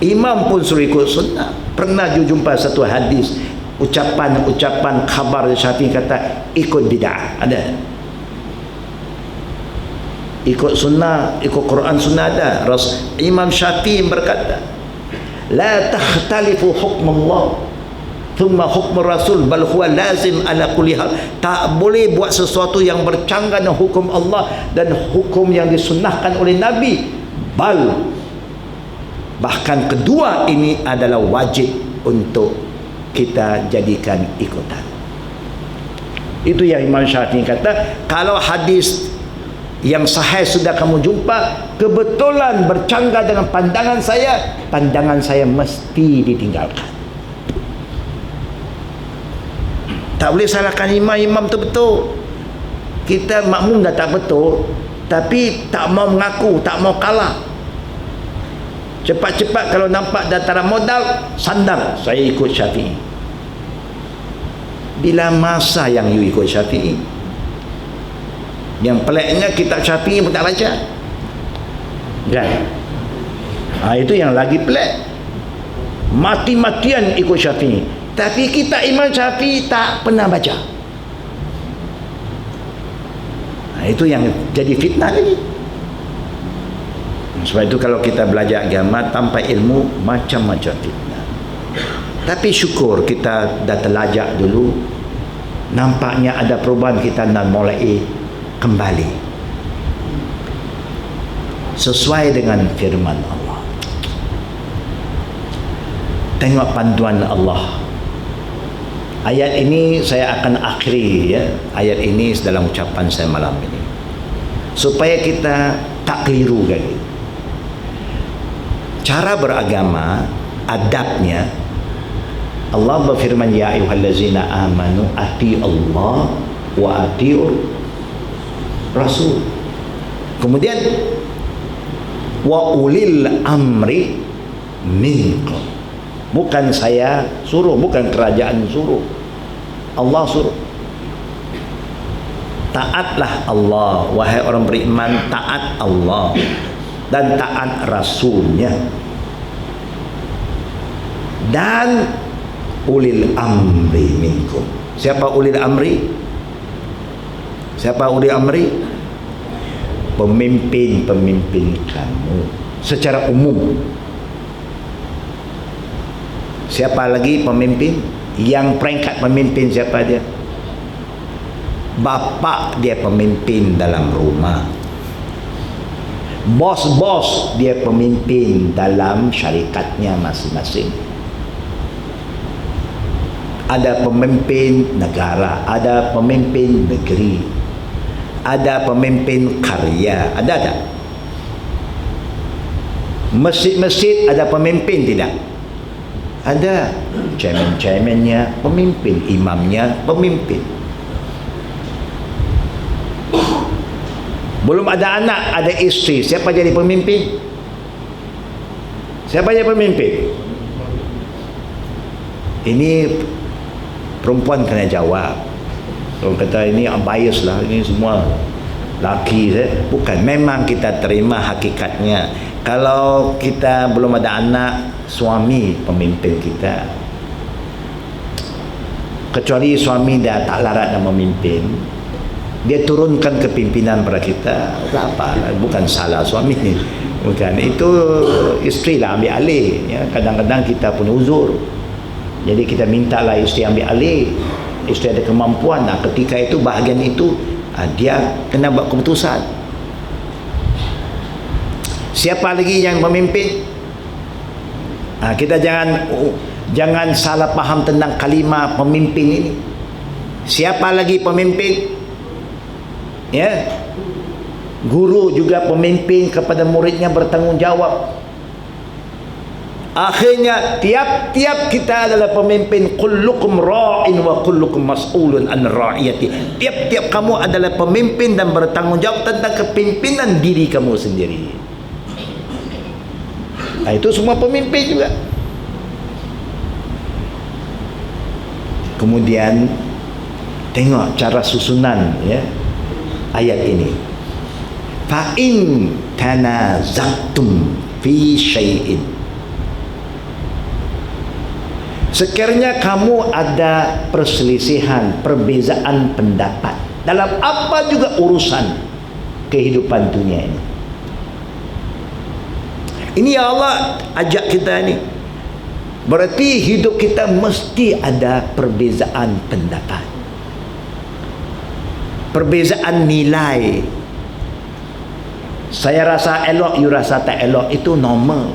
Imam pun suruh ikut sunnah. Pernah jumpa satu hadis, ucapan khabar Syafi'i kata ikut bid'ah. Ada? Ikut sunnah, ikut Quran sunnah ada. Imam Syafi'i berkata, la takhtalifu hukmullah thumma hukm rasul bal huwa lazim ala kulli hal. Tak boleh buat sesuatu yang bercanggah dengan hukum Allah dan hukum yang disunnahkan oleh Nabi. Bahkan kedua ini adalah wajib untuk kita jadikan ikutan. Itu yang Imam Syafi'i kata. Kalau hadis yang sahih sudah kamu jumpa, kebetulan bercanggah dengan pandangan saya mesti ditinggalkan. Tak boleh salahkan imam tu betul. Kita makmum dah tak betul, tapi tak mau mengaku, tak mau kalah. Cepat-cepat kalau nampak dataran modal, sandar, saya ikut Syafi'i. Bila masa yang you ikut Syafi'i? Yang peliknya kitab Syafi'i pun tak baca. Kan? Itu yang lagi pelik. mati-matian ikut Syafi'i. Tapi kita Imam Syafi'i tak pernah baca. Itu yang jadi fitnah lagi. Sebab itu kalau kita belajar agama tanpa ilmu, macam-macam fitnah. Tapi syukur kita dah terlajak dulu, nampaknya ada perubahan, kita nak mulai kembali sesuai dengan firman Allah. Tengok panduan Allah. Ayat ini saya akan akhiri, ya, ayat ini dalam ucapan saya malam ini, supaya kita tak keliru lagi. Cara beragama, adabnya, Allah berfirman, ya ayyuhallazina amanu ati Allah wa ati'ur Rasul. Kemudian wa ulil amri minkum. Bukan saya suruh, bukan kerajaan suruh, Allah suruh. Taatlah Allah, wahai orang beriman, taat Allah dan taat Rasulnya. Dan ulil amri minkum. Siapa ulil amri? Siapa ulil amri? Pemimpin-pemimpin kamu secara umum. Siapa lagi pemimpin? Yang peringkat pemimpin siapa dia? Bapa dia pemimpin dalam rumah. Bos-bos dia pemimpin dalam syarikatnya masing-masing. Ada pemimpin negara, ada pemimpin negeri, ada pemimpin karya, ada. Masjid-masjid ada pemimpin tidak? Ada. Chairman-chairmannya pemimpin, imamnya pemimpin. Belum ada anak, ada isteri, siapa jadi pemimpin? Siapa jadi pemimpin? Ini perempuan kena jawab. Orang kata ini bias lah, ini semua laki. Bukan, memang kita terima hakikatnya. Kalau kita belum ada anak, suami pemimpin kita. Kecuali suami dah tak larat dan memimpin, dia turunkan kepimpinan pada kita, tak apa, bukan salah suami, bukan, itu isteri lah ambil alih, ya. Kadang-kadang kita punya uzur, jadi kita mintalah isteri ambil alih. Isteri ada kemampuan, nah, ketika itu bahagian itu dia kena buat keputusan. Siapa lagi yang memimpin? Kita jangan salah faham tentang kalimah pemimpin ini. Siapa lagi pemimpin? Ya, guru juga pemimpin kepada muridnya, bertanggungjawab. Akhirnya tiap-tiap kita adalah pemimpin. Kullukum ra'in wa kullukum mas'ulun an ra'iyati. Tiap-tiap kamu adalah pemimpin dan bertanggungjawab tentang kepimpinan diri kamu sendiri. Itu semua pemimpin juga. Kemudian tengok cara susunan, ya, ayat ini. Fa in tanaza'tum fi syai'in. Sekiranya kamu ada perselisihan, perbezaan pendapat dalam apa juga urusan kehidupan dunia ini. Ini ya Allah ajak kita ni. Berarti hidup kita mesti ada perbezaan pendapat, perbezaan nilai. Saya rasa elok, you rasa tak elok, itu normal.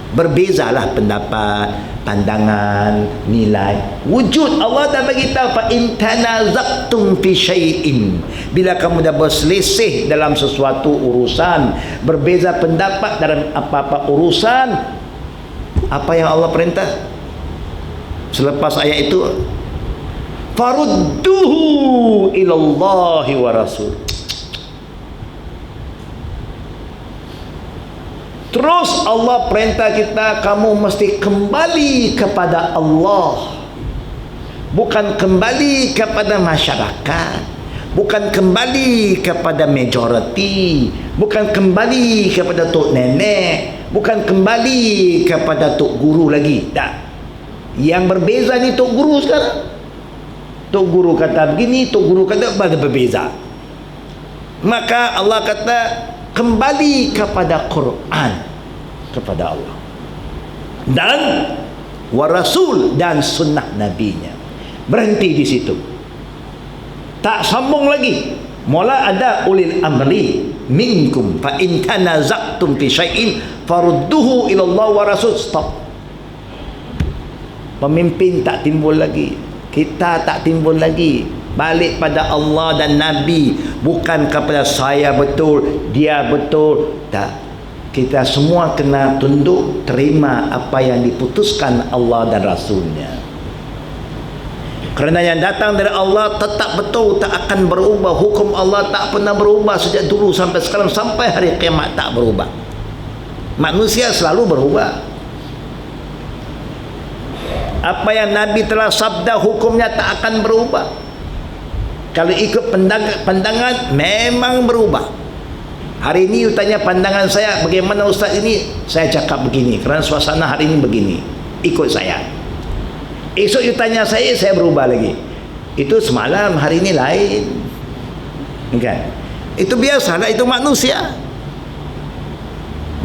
Berbezalah pendapat, pandangan, nilai. Wujud Allah dah bagi tahu, fa in tanazaqtum fi syai'in. Bila kamu dah berselisih dalam sesuatu urusan, berbeza pendapat dalam apa-apa urusan, apa yang Allah perintah selepas ayat itu? Farudduhu ilallahi wa rasul. Terus Allah perintah kita, kamu mesti kembali kepada Allah, bukan kembali kepada masyarakat, bukan kembali kepada majoriti, bukan kembali kepada tok nenek, Bukan kembali kepada tok guru lagi. Tak. Yang berbeza ni tok guru sekarang. Tok guru kata begini, tok guru kata berbeza. Maka Allah kata kembali kepada Quran, kepada Allah dan wa rasul dan sunnah nabinya. Berhenti di situ, tak sambung lagi. Mula ada ulil amri minkum fa in tanaza'tum fi syai'in farudduhu ila Allah wa rasul. Stop. Pemimpin tak timbul lagi, kita tak timbul lagi, balik pada Allah dan Nabi, bukan kepada saya betul, dia betul. Tak. Kita semua kena tunduk, terima apa yang diputuskan Allah dan Rasulnya. Kerana yang datang dari Allah tetap betul, tak akan berubah. Hukum Allah tak pernah berubah sejak dulu sampai sekarang, sampai hari kiamat tak berubah. Manusia selalu berubah. Apa yang Nabi telah sabda, hukumnya tak akan berubah. Kalau ikut pandangan memang berubah. Hari ini you tanya pandangan saya bagaimana ustaz ini, saya cakap begini kerana suasana hari ini begini, ikut saya. Esok you tanya saya berubah lagi. Itu semalam, hari ini lain, kan? Itu biasalah, itu manusia,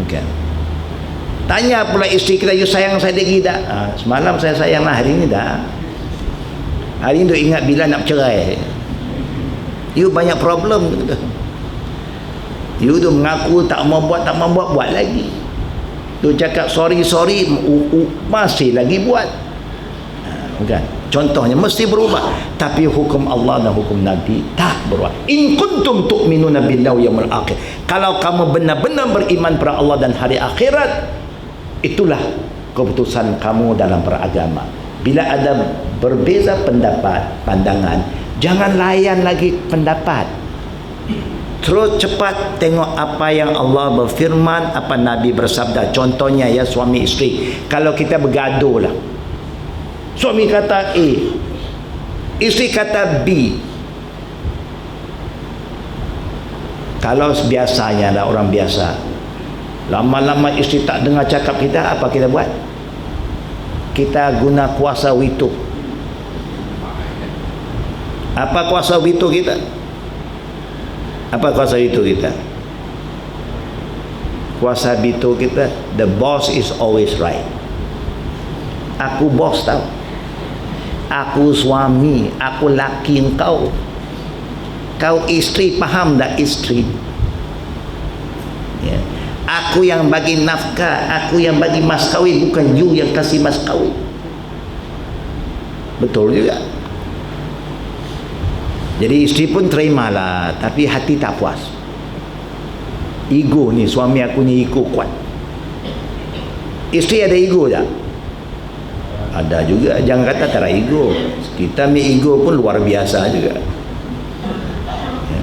kan? Tanya pula isteri kita, you sayang saya lagi tak? Semalam saya sayang lah, hari ini dah. Hari ini tu ingat bila nak cerai. You banyak problem gitu. You tu mengaku tak mau buat, buat lagi. Tu cakap sorry, masih lagi buat. Kan? Contohnya mesti berubah. Tapi hukum Allah dan hukum Nabi tak berubah. In kuntum tu'minuna billahi yaumil akhir. Kalau kamu benar-benar beriman pada Allah dan hari akhirat, itulah keputusan kamu dalam beragama. Bila ada berbeza pendapat, pandangan, jangan layan lagi pendapat. Terus cepat tengok apa yang Allah berfirman, apa Nabi bersabda. Contohnya ya, suami isteri. Kalau kita bergaduh lah, suami kata A, isteri kata B. Kalau biasanya lah orang biasa, lama-lama isteri tak dengar cakap kita, apa kita buat? Kita guna kuasa veto. Apa kuasa veto kita? Apa kuasa veto kita? Kuasa veto kita, the boss is always right. Aku bos tau, aku suami, aku laki engkau. Kau isteri, faham tak isteri? Ya. Aku yang bagi nafkah, aku yang bagi mas kahwin, bukan you yang kasih mas kahwin. Betul juga. Jadi isteri pun terimalah, tapi hati tak puas. Ego ni, suami aku ni ego kuat. Isteri ada ego tak? Ada juga. Jangan kata tak ada ego. Kita punya ego pun luar biasa juga. Ya.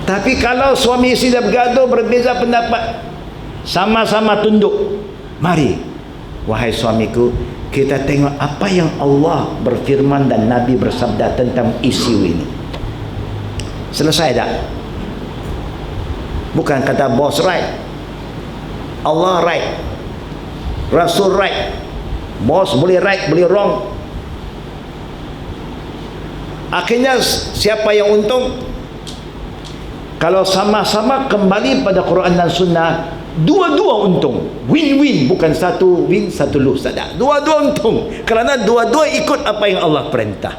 Tapi kalau suami isteri dah bergaduh, berbeza pendapat, sama-sama tunduk. Mari, wahai suamiku, kita tengok apa yang Allah berfirman dan Nabi bersabda tentang isu ini. Selesai tak? Bukan kata bos right, Allah right, Rasul right. Bos boleh right, boleh wrong. Akhirnya siapa yang untung? Kalau sama-sama kembali pada Quran dan Sunnah, dua-dua untung. Win-win, bukan satu win satu lose, tak ada. Dua-dua untung kerana dua-dua ikut apa yang Allah perintah.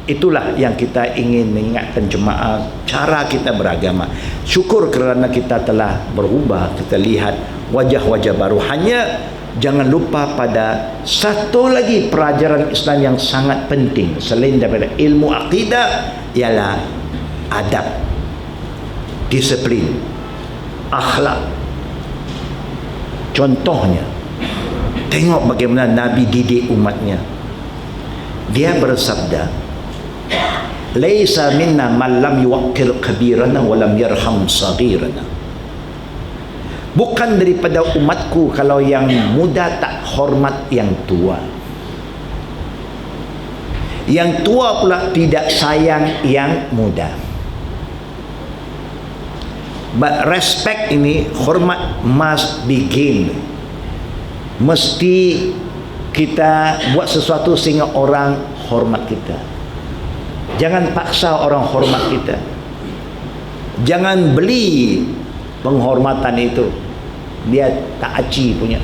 Itulah yang kita ingin mengingatkan jemaah, cara kita beragama. Syukur kerana kita telah berubah, kita lihat wajah-wajah baru. Hanya jangan lupa pada satu lagi pelajaran Islam yang sangat penting selain daripada ilmu akidah, ialah adab, disiplin, akhlak. Contohnya, tengok bagaimana Nabi didik umatnya. Dia bersabda, laisa minna man lam yuwaqqir kabirana wa lam yarham saghirana. Bukan daripada umatku kalau yang muda tak hormat yang tua, yang tua pula tidak sayang yang muda. But respect ini, hormat must be gained. Mesti kita buat sesuatu sehingga orang hormat kita. Jangan paksa orang hormat kita. Jangan beli penghormatan itu. Dia tak aci punya.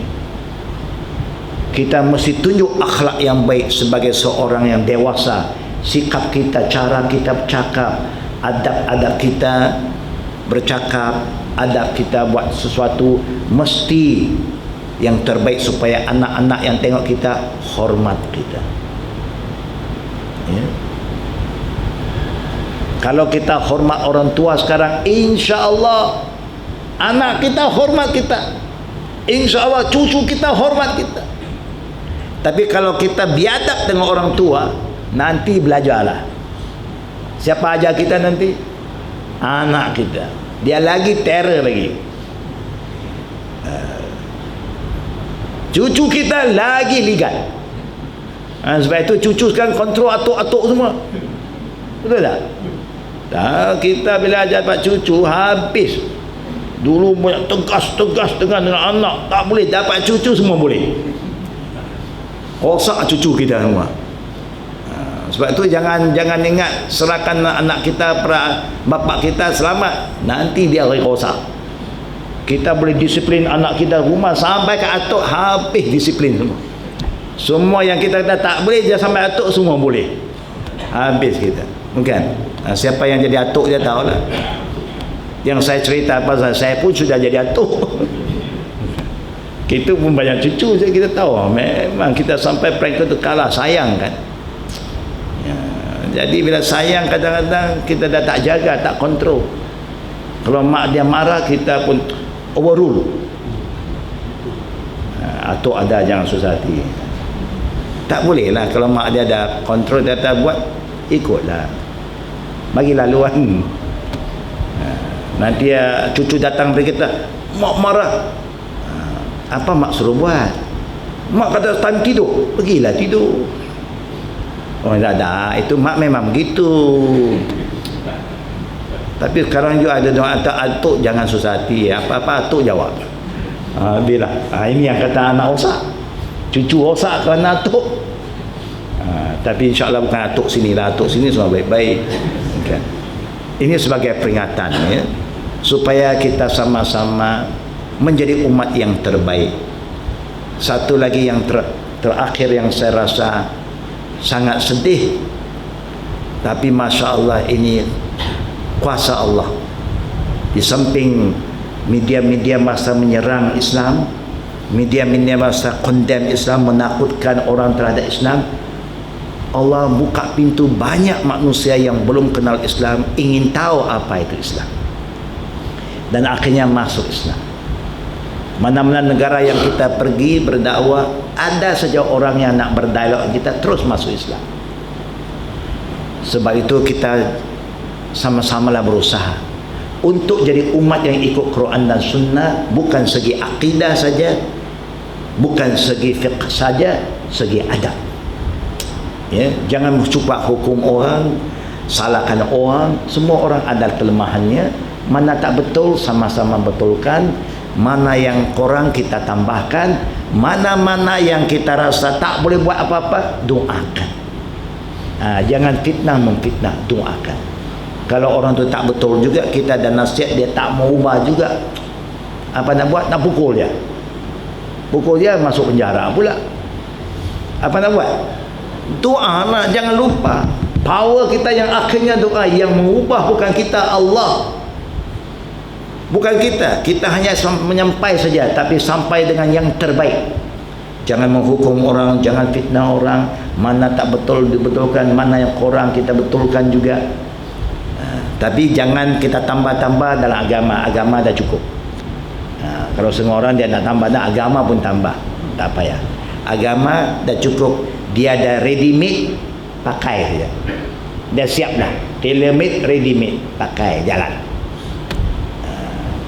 Kita mesti tunjuk akhlak yang baik sebagai seorang yang dewasa. Sikap kita, cara kita bercakap, adab-adab kita bercakap, adab kita buat sesuatu mesti yang terbaik supaya anak-anak yang tengok kita hormat kita. Ya. Kalau kita hormat orang tua sekarang, insya-Allah anak kita hormat kita. Insya-Allah cucu kita hormat kita. Tapi kalau kita biadab dengan orang tua, nanti belajarlah. Siapa ajar kita nanti? Anak kita. Dia lagi terror lagi. Cucu kita lagi ligat. Sebab itu cucu sekarang kontrol atuk-atuk semua. Betul tak? Kita bila ajar pak cucu habis. Dulu banyak tegas dengan anak, tak boleh. Dapat cucu semua boleh. Rosak cucu kita semua. Sebab itu jangan ingat serahkan anak kita pada bapak kita selamat, nanti dia rosak. Kita boleh disiplin anak kita rumah sampai ke atuk, habis disiplin semua. Semua yang kita kata tak boleh, dia sampai atuk semua boleh. Habis kita. Bukan? Siapa yang jadi atuk dia tahulah. Yang saya cerita pasal saya pun sudah jadi atuk. Kita pun banyak cucu je, kita tahu. Memang kita sampai peringkat tu kalah, sayang kan. Ya, jadi bila sayang kadang-kadang kita dah tak jaga, tak kontrol. Kalau mak dia marah, kita pun overrule. Atuk ada, jangan susah hati. Tak boleh lah. Kalau mak dia ada kontrol, dia tak buat, ikutlah, bagi laluan. Nanti cucu datang beri kita, mak marah. Apa mak suruh buat? Mak kata time tidur, pergilah tidur. Oh tak ada, itu mak memang begitu. Tapi sekarang juga ada doa atuk, jangan susah hati, apa-apa atuk jawab. Bila ini yang kata anak osak, cucu osak kerana atuk. Tapi insyaAllah bukan atuk sini lah, atuk sini semua baik-baik. Okay. Ini sebagai peringatan ya, supaya kita sama-sama menjadi umat yang terbaik. Satu lagi yang terakhir yang saya rasa sangat sedih, tapi Masya Allah ini kuasa Allah. Di samping media-media masa menyerang Islam, media-media masa condemn Islam, menakutkan orang terhadap Islam, Allah buka pintu banyak manusia yang belum kenal Islam, ingin tahu apa itu Islam, dan akhirnya masuk Islam. Mana-mana negara yang kita pergi berdakwah, ada saja orang yang nak berdialog kita terus masuk Islam. Sebab itu kita sama-samalah berusaha untuk jadi umat yang ikut Quran dan Sunnah, bukan segi akidah saja, bukan segi fiqh saja, segi adab. Ya, jangan mencuba hukum orang, salahkan orang. Semua orang ada kelemahannya. Mana tak betul, sama-sama betulkan. Mana yang kurang kita tambahkan, mana-mana yang kita rasa tak boleh buat apa-apa, doakan. Jangan fitnah memfitnah, doakan. Kalau orang tu tak betul juga, kita ada nasihat, dia tak mau ubah juga, apa nak buat? Nak pukul dia. Pukul dia, masuk penjara pula. Apa nak buat? Doa lah, jangan lupa. Power kita yang akhirnya doa. Yang mengubah bukan kita, Allah. Bukan kita. Kita hanya menyampai saja, tapi sampai dengan yang terbaik. Jangan menghukum orang, jangan fitnah orang. Mana tak betul dibetulkan, mana yang kurang kita betulkan juga. Tapi jangan kita tambah-tambah dalam agama. Agama dah cukup. Kalau semua orang dia nak tambah, agama pun tambah, tak payah. Agama dah cukup. Dia ada ready made, pakai saja. Dia siap dah, tailor made, ready made, pakai, jalan.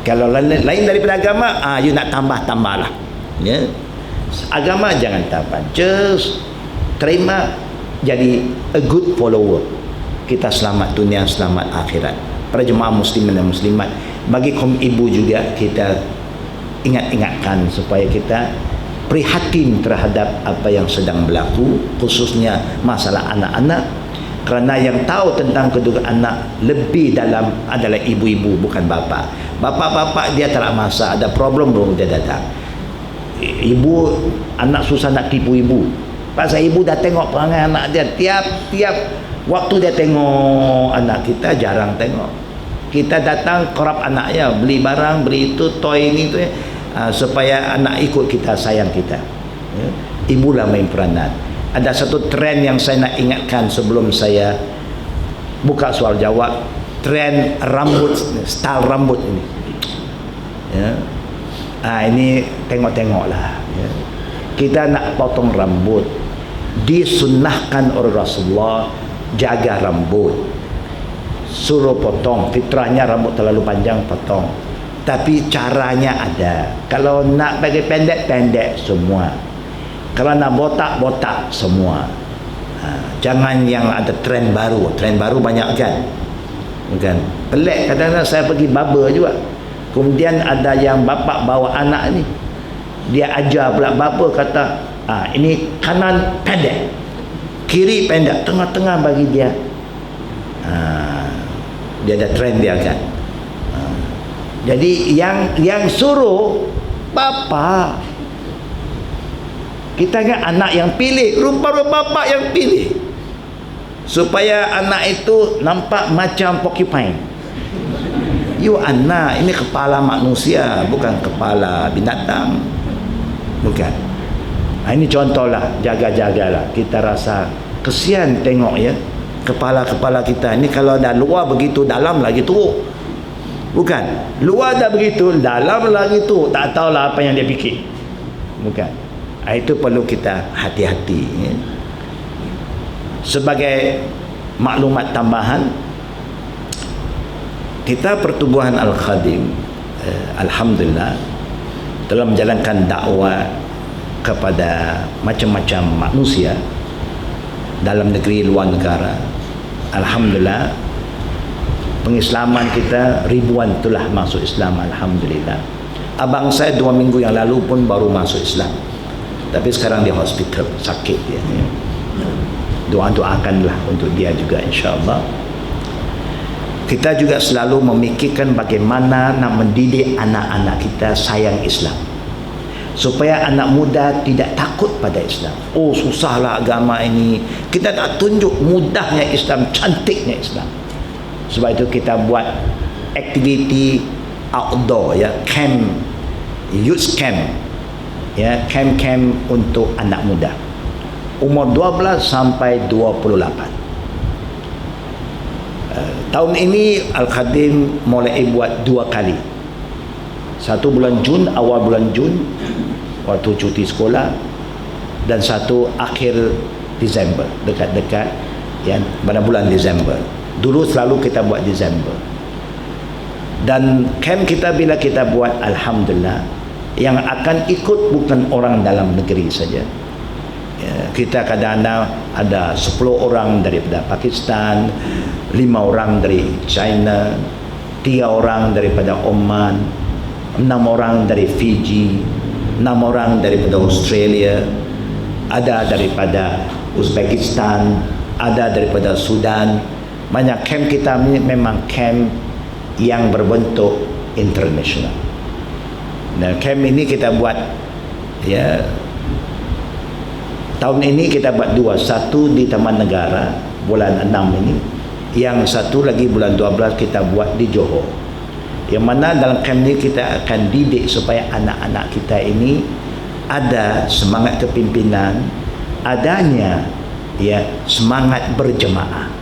Kalau lain daripada agama, you nak tambah-tambah lah ya. Agama jangan tambah, just terima, jadi a good follower. Kita selamat dunia, selamat akhirat. Para jemaah muslimin dan muslimat Bagi kaum ibu juga kita ingatkan supaya kita prihatin terhadap apa yang sedang berlaku, khususnya masalah anak-anak, kerana yang tahu tentang kedudukan anak lebih dalam adalah ibu-ibu, bukan bapa. Bapa-bapa dia tak ada masa, ada problem baru dia datang. Ibu, anak susah nak tipu ibu, pasal ibu dah tengok perangai anak dia. Tiap waktu dia tengok anak kita, jarang tengok. Kita datang kerap anaknya, beli barang, beli itu, toy ini tu, supaya anak ikut kita, sayang kita. Ibulah main peranan. Ada satu trend yang saya nak ingatkan sebelum saya buka soal jawab. Trend rambut, style rambut ini. Ini tengok-tengoklah. Kita nak potong rambut, disunnahkan oleh Rasulullah jaga rambut, suruh potong. Fitrahnya rambut terlalu panjang, potong. Tapi caranya ada. Kalau nak bagi pendek, pendek semua. Kalau nak botak, botak semua. Jangan yang ada trend baru. Trend baru banyak kan? Bukan? Pelik. Kadang-kadang saya pergi barber juga. Kemudian ada yang bapa bawa anak ni. Dia ajar pula barber, kata, ini kanan pendek, kiri pendek, tengah-tengah bagi dia. Dia ada trend dia kan. Jadi yang suruh bapa. Kita ingat anak yang pilih, rupa-rupa bapa yang pilih, supaya anak itu nampak macam porcupine. You anak, ini kepala manusia, bukan kepala binatang. Bukan. Ini contohlah, jaga-jagalah. Kita rasa kesian tengok ya, kepala-kepala kita ini kalau dah luar begitu, dalam lagi teruk. Bukan, luar dah begitu, dalam lagi tu, tak tahulah apa yang dia fikir. Bukan. Itu perlu kita hati-hati ya. Sebagai maklumat tambahan, kita Pertubuhan Al-Khadim, alhamdulillah, dalam menjalankan dakwah kepada macam-macam manusia dalam negeri, luar negara, alhamdulillah, pengislaman kita ribuan telah masuk Islam, alhamdulillah. Abang saya 2 minggu yang lalu pun baru masuk Islam, tapi sekarang di hospital, sakit dia. Doakanlah untuk dia juga, insyaAllah. Kita juga selalu memikirkan bagaimana nak mendidik anak-anak kita sayang Islam, supaya anak muda tidak takut pada Islam. Oh, susahlah agama ini. Kita tak tunjuk mudahnya Islam, cantiknya Islam. Sebab itu kita buat aktiviti outdoor ya, camp, youth camp ya, camp untuk anak muda umur 12 sampai 28. Tahun ini Al-Khadim mulai buat 2 kali. Satu bulan Jun, awal bulan Jun waktu cuti sekolah, dan satu akhir Disember, dekat-dekat ya, pada bulan Disember. Dulu selalu kita buat Disember. Dan camp kita bila kita buat, alhamdulillah, yang akan ikut bukan orang dalam negeri saja. Kita kadang-kadang ada 10 orang daripada Pakistan, 5 orang dari China, 3 orang daripada Oman, 6 orang dari Fiji, 6 orang daripada Australia, ada daripada Uzbekistan, ada daripada Sudan. Banyak camp kita memang camp yang berbentuk international. Dan camp ini kita buat ya, tahun ini kita buat 2, satu di Taman Negara bulan 6 ini, yang satu lagi bulan 12 kita buat di Johor. Yang mana dalam camp ini kita akan didik supaya anak-anak kita ini ada semangat kepimpinan, adanya ya semangat berjemaah,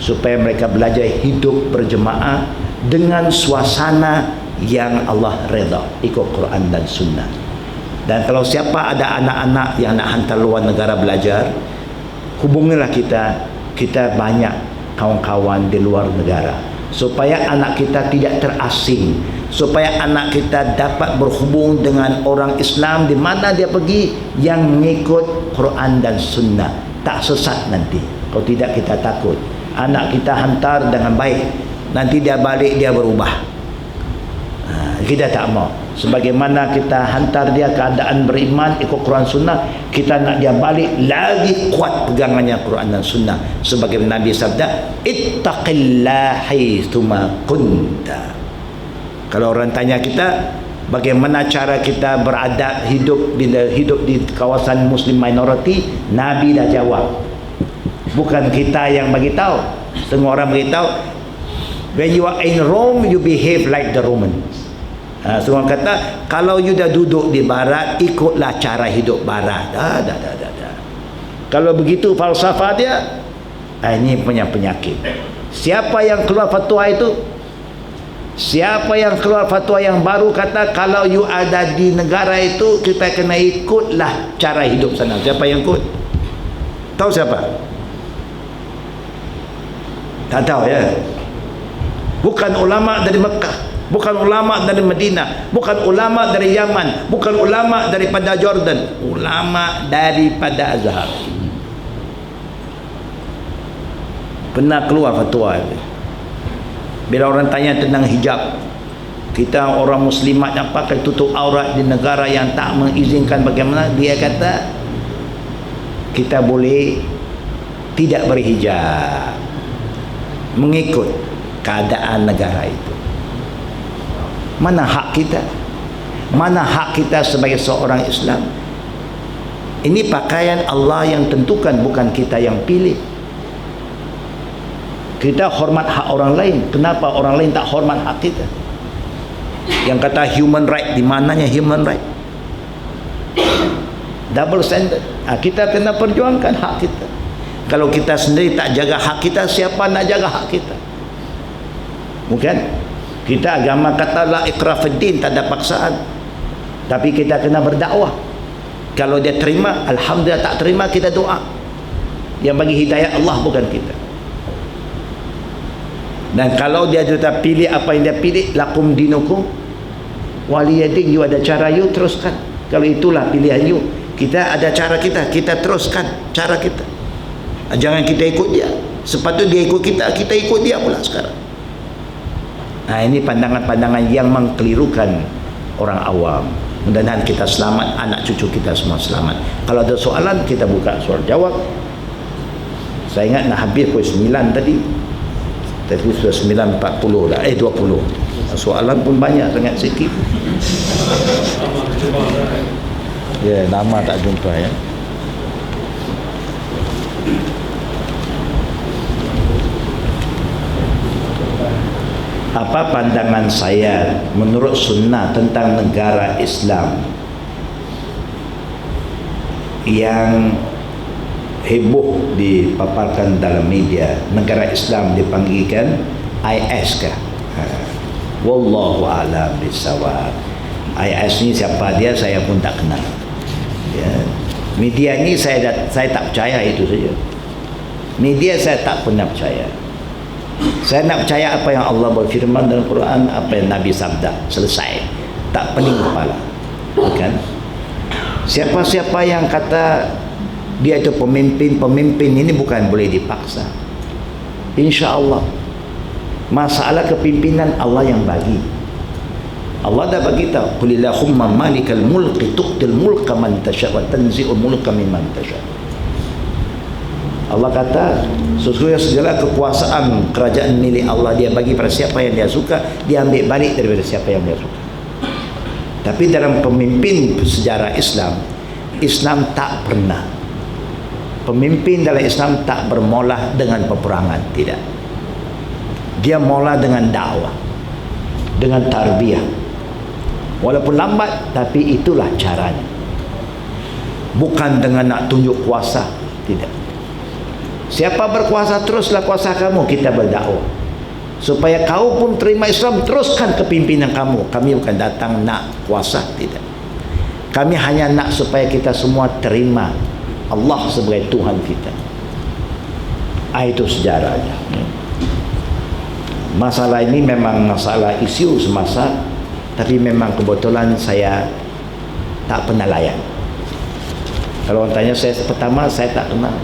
supaya mereka belajar hidup berjemaah dengan suasana yang Allah redha, ikut Quran dan Sunnah. Dan kalau siapa ada anak-anak yang nak hantar luar negara belajar, hubungilah kita. Kita banyak kawan-kawan di luar negara, supaya anak kita tidak terasing, supaya anak kita dapat berhubung dengan orang Islam di mana dia pergi, yang mengikut Quran dan Sunnah, tak sesat nanti. Kalau tidak, kita takut anak kita hantar dengan baik, nanti dia balik dia berubah. Kita tak mau. Sebagaimana kita hantar dia keadaan beriman ikut Quran Sunnah, kita nak dia balik lagi kuat pegangannya Quran dan Sunnah. Sebagaimana Nabi sabda, ittaqillah haitsuma kunta. Kalau orang tanya kita bagaimana cara kita beradab hidup bila hidup di kawasan Muslim minority, Nabi dah jawab. Bukan kita yang bagi tahu. Setengah orang beritahu, when you are in Rome, you behave like the Romans. Semua kata, kalau you dah duduk di barat, ikutlah cara hidup barat. Dah. Kalau begitu falsafah dia, ini punya penyakit. Siapa yang keluar fatwa itu? Siapa yang keluar fatwa yang baru kata kalau you ada di negara itu, kita kena ikutlah cara hidup sana. Siapa yang ikut? Tahu siapa? Tak tahu ya. Bukan ulama dari Mekah, bukan ulama dari Madinah, bukan ulama dari Yaman, bukan ulama daripada Jordan, ulama daripada Azhar. Pernah keluar fatwa itu. Bila orang tanya tentang hijab, kita orang muslimat yang pakai tutup aurat di negara yang tak mengizinkan, bagaimana? Dia kata kita boleh tidak berhijab mengikut keadaan negara itu. Mana hak kita? Mana hak kita sebagai seorang Islam? Ini pakaian Allah yang tentukan, bukan kita yang pilih. Kita hormat hak orang lain. Kenapa orang lain tak hormat hak kita? Yang kata human right, di mananya human right? Double standard. Kita kena perjuangkan hak kita. Kalau kita sendiri tak jaga hak kita, siapa nak jaga hak kita? Bukan? Kita agama kata la ikrah fid din, tak ada paksaan. Tapi kita kena berdakwah. Kalau dia terima, alhamdulillah. Tak terima, kita doa. Yang bagi hidayah Allah, bukan kita. Dan kalau dia tetap pilih apa yang dia pilih, lakum dinukum waliyadin, you ada cara you, teruskan. Kalau itulah pilihan you, kita ada cara kita teruskan cara kita. Jangan kita ikut dia. Sepatutnya dia ikut kita, kita ikut dia pula sekarang. Ini pandangan-pandangan yang mengkelirukan orang awam. Mudah-mudahan kita selamat, anak cucu kita semua selamat. Kalau ada soalan, kita buka soal jawab. Saya ingat nak habis pukul 9 tadi. Tadi sudah 9.40 dah. 20. Soalan pun banyak sangat sikit. Ya, nama tak jumpa ya. Apa pandangan saya menurut sunnah tentang negara Islam yang heboh dipaparkan dalam media? Negara Islam dipanggilkan IS kah? Wallahu a'lam bissawab. IS ni siapa dia saya pun tak kenal ya. Media ni saya tak percaya, itu saja. Media saya tak pernah percaya. Saya nak percaya apa yang Allah berfirman dalam Quran, apa yang Nabi sabda, selesai. Tak pening kepala. Bukan? Siapa-siapa yang kata dia itu pemimpin ini bukan boleh dipaksa. InsyaAllah. Masalah kepimpinan Allah yang bagi. Allah dah bagi tahu, qulillahumma malikal mulki tu'til mulka man tasha wa tanzi'ul mulka mimman tasha. Allah kata sesungguhnya segala kekuasaan kerajaan milik Allah, dia bagi pada siapa yang dia suka, dia ambil balik daripada siapa yang dia suka. Tapi dalam pemimpin sejarah Islam, Islam tak pernah, pemimpin dalam Islam tak bermula dengan peperangan, tidak. Dia mula dengan dakwah, dengan tarbiyah. Walaupun lambat, tapi itulah caranya. Bukan dengan nak tunjuk kuasa, tidak. Siapa berkuasa, teruslah kuasa kamu. Kita berdakwah supaya kau pun terima Islam, teruskan kepimpinan kamu. Kami bukan datang nak kuasa, tidak. Kami hanya nak supaya kita semua terima Allah sebagai Tuhan kita. Itu sejarahnya. Masalah ini memang masalah isu semasa, tapi memang kebetulan saya tak pernah layan. Kalau orang tanya saya, pertama saya tak kenal.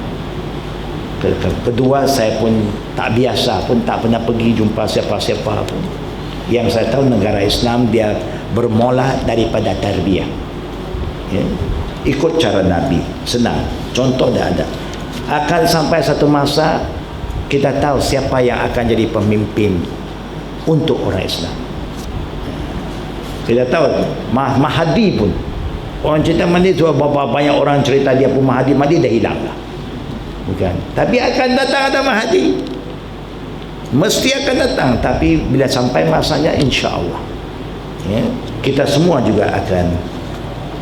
Kedua saya pun tak biasa pun, tak pernah pergi jumpa siapa-siapa pun. Yang saya tahu negara Islam dia bermula daripada tarbiyah. Ya. Ikut cara Nabi, senang. Contoh dah ada. Akan sampai satu masa kita tahu siapa yang akan jadi pemimpin untuk orang Islam. Kita tahu Mahdi pun, orang cerita Mahdi, banyak orang cerita dia pun Mahdi dah hilang lah. Bukan. Tapi akan datang ada Mahdi. Mesti akan datang. Tapi bila sampai masanya, insya Allah, ya, kita semua juga akan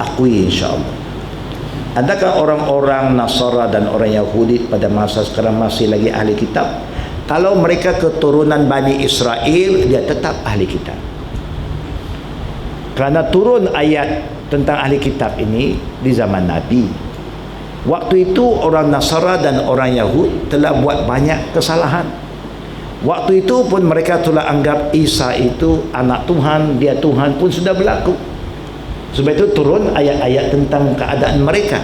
akui insya Allah. Adakah orang-orang Nasara dan orang Yahudi pada masa sekarang masih lagi ahli kitab? Kalau mereka keturunan Bani Israel, dia tetap ahli kitab. Kerana turun ayat tentang ahli kitab ini di zaman Nabi. Waktu itu orang Nasara dan orang Yahud telah buat banyak kesalahan. Waktu itu pun mereka telah anggap Isa itu anak Tuhan, dia Tuhan pun sudah berlaku. Sebab itu turun ayat-ayat tentang keadaan mereka.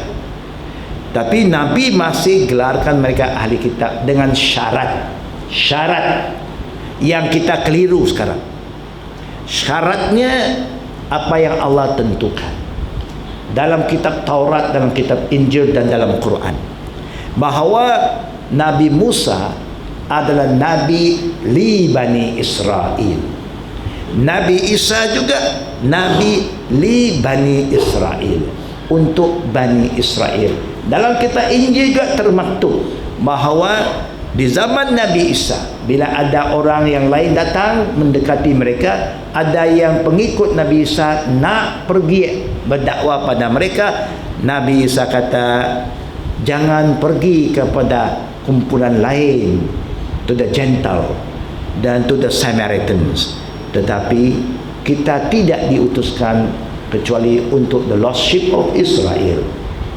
Tapi Nabi masih gelarkan mereka ahli kitab dengan syarat yang kita keliru sekarang. Syaratnya apa yang Allah tentukan dalam kitab Taurat, dalam kitab Injil dan dalam Quran, bahawa Nabi Musa adalah Nabi li Bani Israel. Nabi Isa juga Nabi li Bani Israel, untuk Bani Israel. Dalam kitab Injil juga termaktub bahawa di zaman Nabi Isa, bila ada orang yang lain datang mendekati mereka, ada yang pengikut Nabi Isa nak pergi berdakwah pada mereka, Nabi Isa kata, jangan pergi kepada kumpulan lain, to the Gentile dan to the Samaritans, tetapi kita tidak diutuskan kecuali untuk the lost sheep of Israel,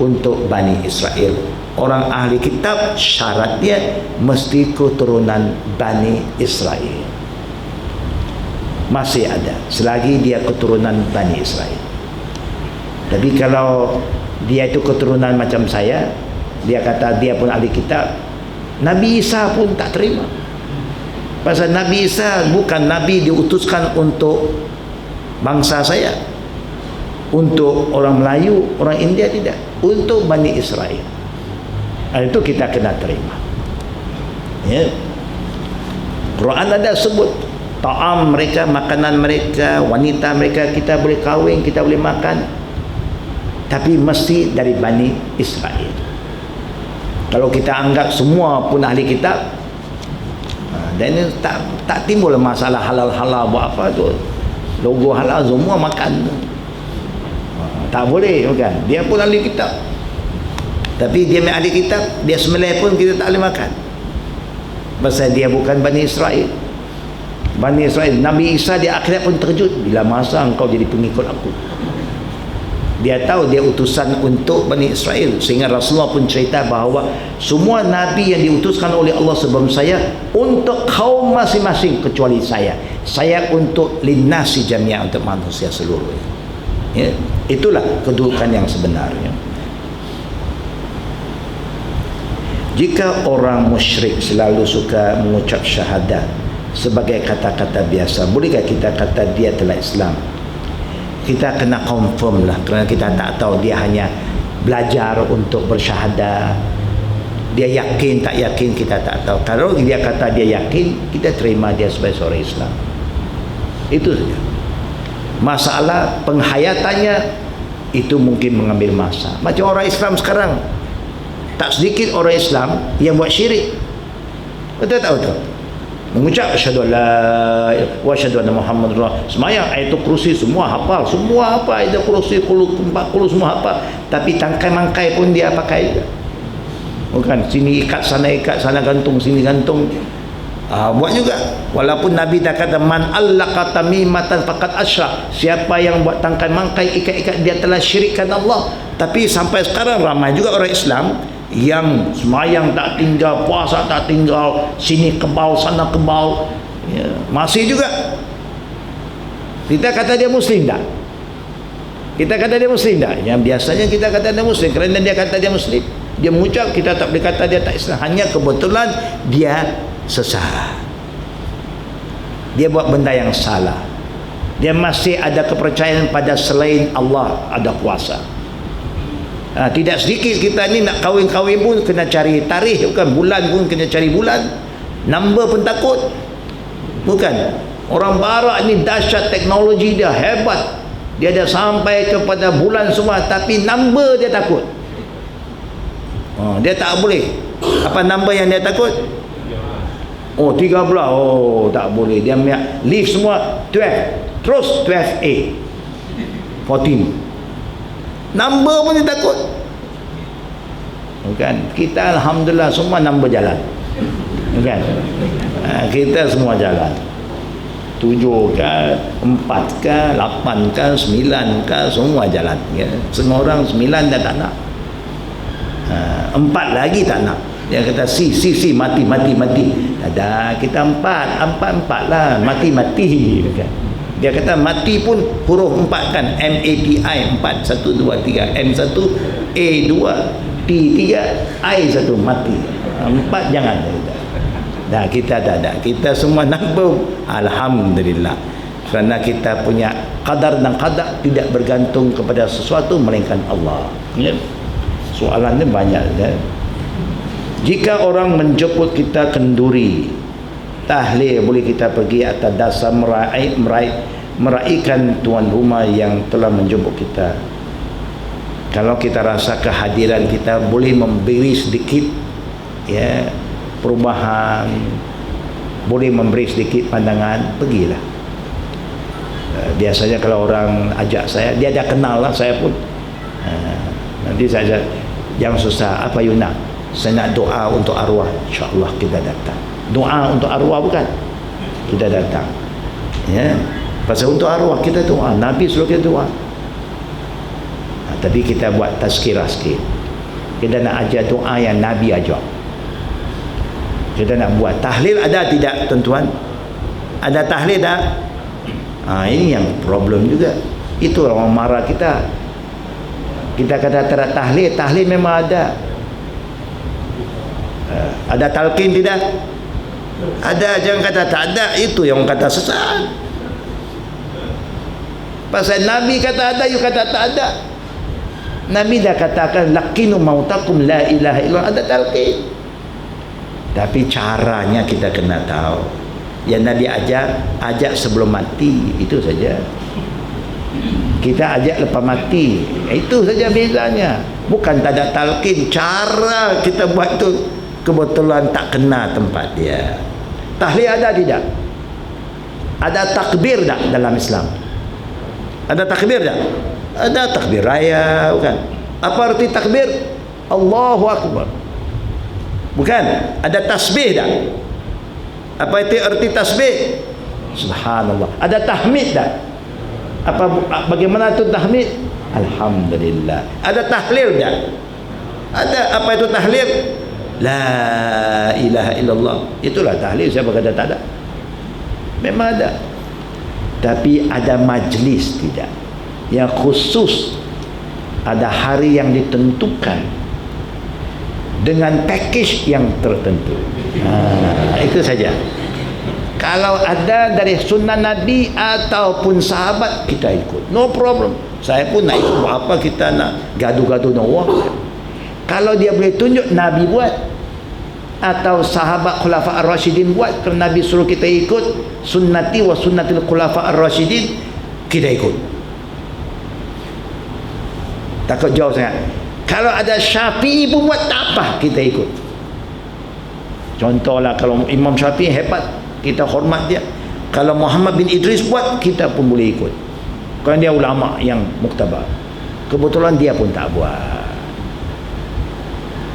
untuk Bani Israel. Orang ahli kitab syaratnya mesti keturunan Bani Israel. Masih ada selagi dia keturunan Bani Israel. Tapi kalau dia itu keturunan macam saya, dia kata dia pun ahli kitab, Nabi Isa pun tak terima. Pasal Nabi Isa bukan Nabi diutuskan untuk bangsa saya, untuk orang Melayu, orang India, tidak, untuk Bani Israel. Itu kita kena terima. Ya. Quran ada sebut ta'am mereka, makanan mereka, wanita mereka, kita boleh kahwin, kita boleh makan, tapi mesti dari Bani Israel. Kalau kita anggap semua pun ahli kitab, dan ini tak timbul masalah halal-halal buat apa tu. Logo halal semua makan. Tak boleh, bukan? Dia pun ahli kitab. Tapi dia ahli kitab, dia sembelih pun kita tak boleh makan. Pasal dia bukan Bani Israel. Bani Israel, Nabi Isa di akhirat pun terkejut, bila masa engkau jadi pengikut aku. Dia tahu dia utusan untuk Bani Israel, sehingga Rasulullah pun cerita bahawa semua Nabi yang diutuskan oleh Allah sebelum saya untuk kaum masing-masing kecuali saya untuk linnasi jami'ah, untuk manusia seluruhnya. Ya, itulah kedudukan yang sebenarnya. Jika orang musyrik selalu suka mengucap syahadat sebagai kata-kata biasa, bolehkah kita kata dia telah Islam? Kita kena confirm lah, kerana kita tak tahu dia hanya belajar untuk bersyahadat, dia yakin tak yakin kita tak tahu. Kalau dia kata dia yakin, kita terima dia sebagai seorang Islam. Itu saja. Masalah penghayatannya itu mungkin mengambil masa. Macam orang Islam sekarang, tak sedikit orang Islam yang buat syirik. Betul tak betul? Mengucap asyhadu alla wa asyhadu anna Muhammadar Rasulullah, semayang ayatul kursi semua hafal, semua apa ayatul kursi 40 semua hafal, tapi tangkai-mangkai pun dia pakai juga. Bukan, sini ikat sana gantung, sini gantung. Buat juga. Walaupun Nabi dah kata man allaqa tamimatan faqad asyrak, siapa yang buat tangkai-mangkai, ikat-ikat, dia telah syirikkan Allah. Tapi sampai sekarang ramai juga orang Islam yang semayang tak tinggal, puasa tak tinggal, sini kebal, sana kebal, ya, masih juga. Kita kata dia Muslim tak? Kita kata dia Muslim tak? Yang biasanya kita kata dia Muslim, kerana dia kata dia Muslim, dia mengucap, kita tak boleh kata dia tak Islam. Hanya kebetulan dia sesat. dia buat benda yang salah, dia masih ada kepercayaan pada selain Allah ada kuasa. Tidak sedikit kita ni nak kahwin-kahwin pun kena cari tarikh, bukan, bulan pun kena cari bulan, number pun takut, bukan. Orang barat ni dahsyat, teknologi dia hebat, dia dah sampai kepada bulan semua, tapi number dia takut. Dia tak boleh. Apa number yang dia takut? 13. Tak boleh. Dia leave semua 12, terus 12A, 14. Number pun dia takut, bukan. Kita alhamdulillah semua number jalan, bukan. Kita semua jalan, 7 ke, 4 ke, 8 ke, 9 ke, semua jalan, ya. Semua orang 9 dah tak nak, 4 lagi tak nak. Dia kata si mati. Ada kita 4 lah, mati, kan. Dia kata mati pun huruf 4 kan, MATI 4, 1 2 3, M1 A2 T3 I1, mati. 4 jangan. Dah kita tak ada, kita semua number, alhamdulillah. Kerana kita punya qadar dan qadar tidak bergantung kepada sesuatu melainkan Allah, ya. Soalannya banyak, ya. Jika orang menjemput kita kenduri, tahlil boleh kita pergi atas dasar meraihkan tuan rumah yang telah menjemput kita. Kalau kita rasa kehadiran kita boleh memberi sedikit, ya, perubahan, boleh memberi sedikit pandangan, pergilah. Biasanya kalau orang ajak saya, dia dah kenal lah saya pun, nanti saya ajak, jangan susah, apa you nak? Saya nak doa untuk arwah, insyaAllah kita datang. Doa untuk arwah, bukan, kita datang, ya. Pasal untuk arwah kita doa, Nabi suruh kita doa. Tapi kita buat tazkirah sikit, kita nak ajar doa yang Nabi ajar. Kita nak buat tahlil, ada tidak tuan-tuan? Ada tahlil tak? Ini yang problem juga. Itu orang marah kita. Kita kata tak ada tahlil, tahlil memang ada. Ada talqin tidak? Ada. Jangan kata tak ada, itu yang kata sesat. Pasal Nabi kata ada, you kata tak ada. Nabi dah katakan laqinu mautakum la ilaha illallah, ada talqin. Tapi caranya kita kena tahu. Yang Nabi ajak sebelum mati, itu saja. Kita ajak lepas mati, itu saja bezanya. Bukan tak ada talqin, cara kita buat tu kebetulan tak kena tempat dia. Tahlil ada tidak? Ada takbir tak dalam Islam? Ada takbir tak? Ada takbir raya, bukan? Apa arti takbir? Allahu Akbar, bukan? Ada tasbih tak? Apa itu arti tasbih? Subhanallah. Ada tahmid tak? Bagaimana tu tahmid? Alhamdulillah. Ada tahlil tak? Ada. Apa itu tahlil? La ilaha illallah. Itulah tahlil. Siapa kata tak ada? Memang ada. Tapi ada majlis tidak, yang khusus, ada hari yang ditentukan dengan package yang tertentu. Itu saja. Kalau ada dari sunnah Nabi ataupun sahabat, kita ikut, no problem. Saya pun nak ikut. Apa kita nak gaduh-gaduh dengan orang? Kalau dia boleh tunjuk Nabi buat atau sahabat khulafa ar-rasyidin buat, kalau Nabi suruh kita ikut sunnati wa sunnatil khulafa ar-rasyidin, kita ikut. Takut jauh sangat. Kalau ada Syafi'i pun buat, tak apa, kita ikut. Contohlah kalau Imam Syafi'i hebat, kita hormat dia. Kalau Muhammad bin Idris buat, kita pun boleh ikut, kerana dia ulama yang muktabar. Kebetulan dia pun tak buat.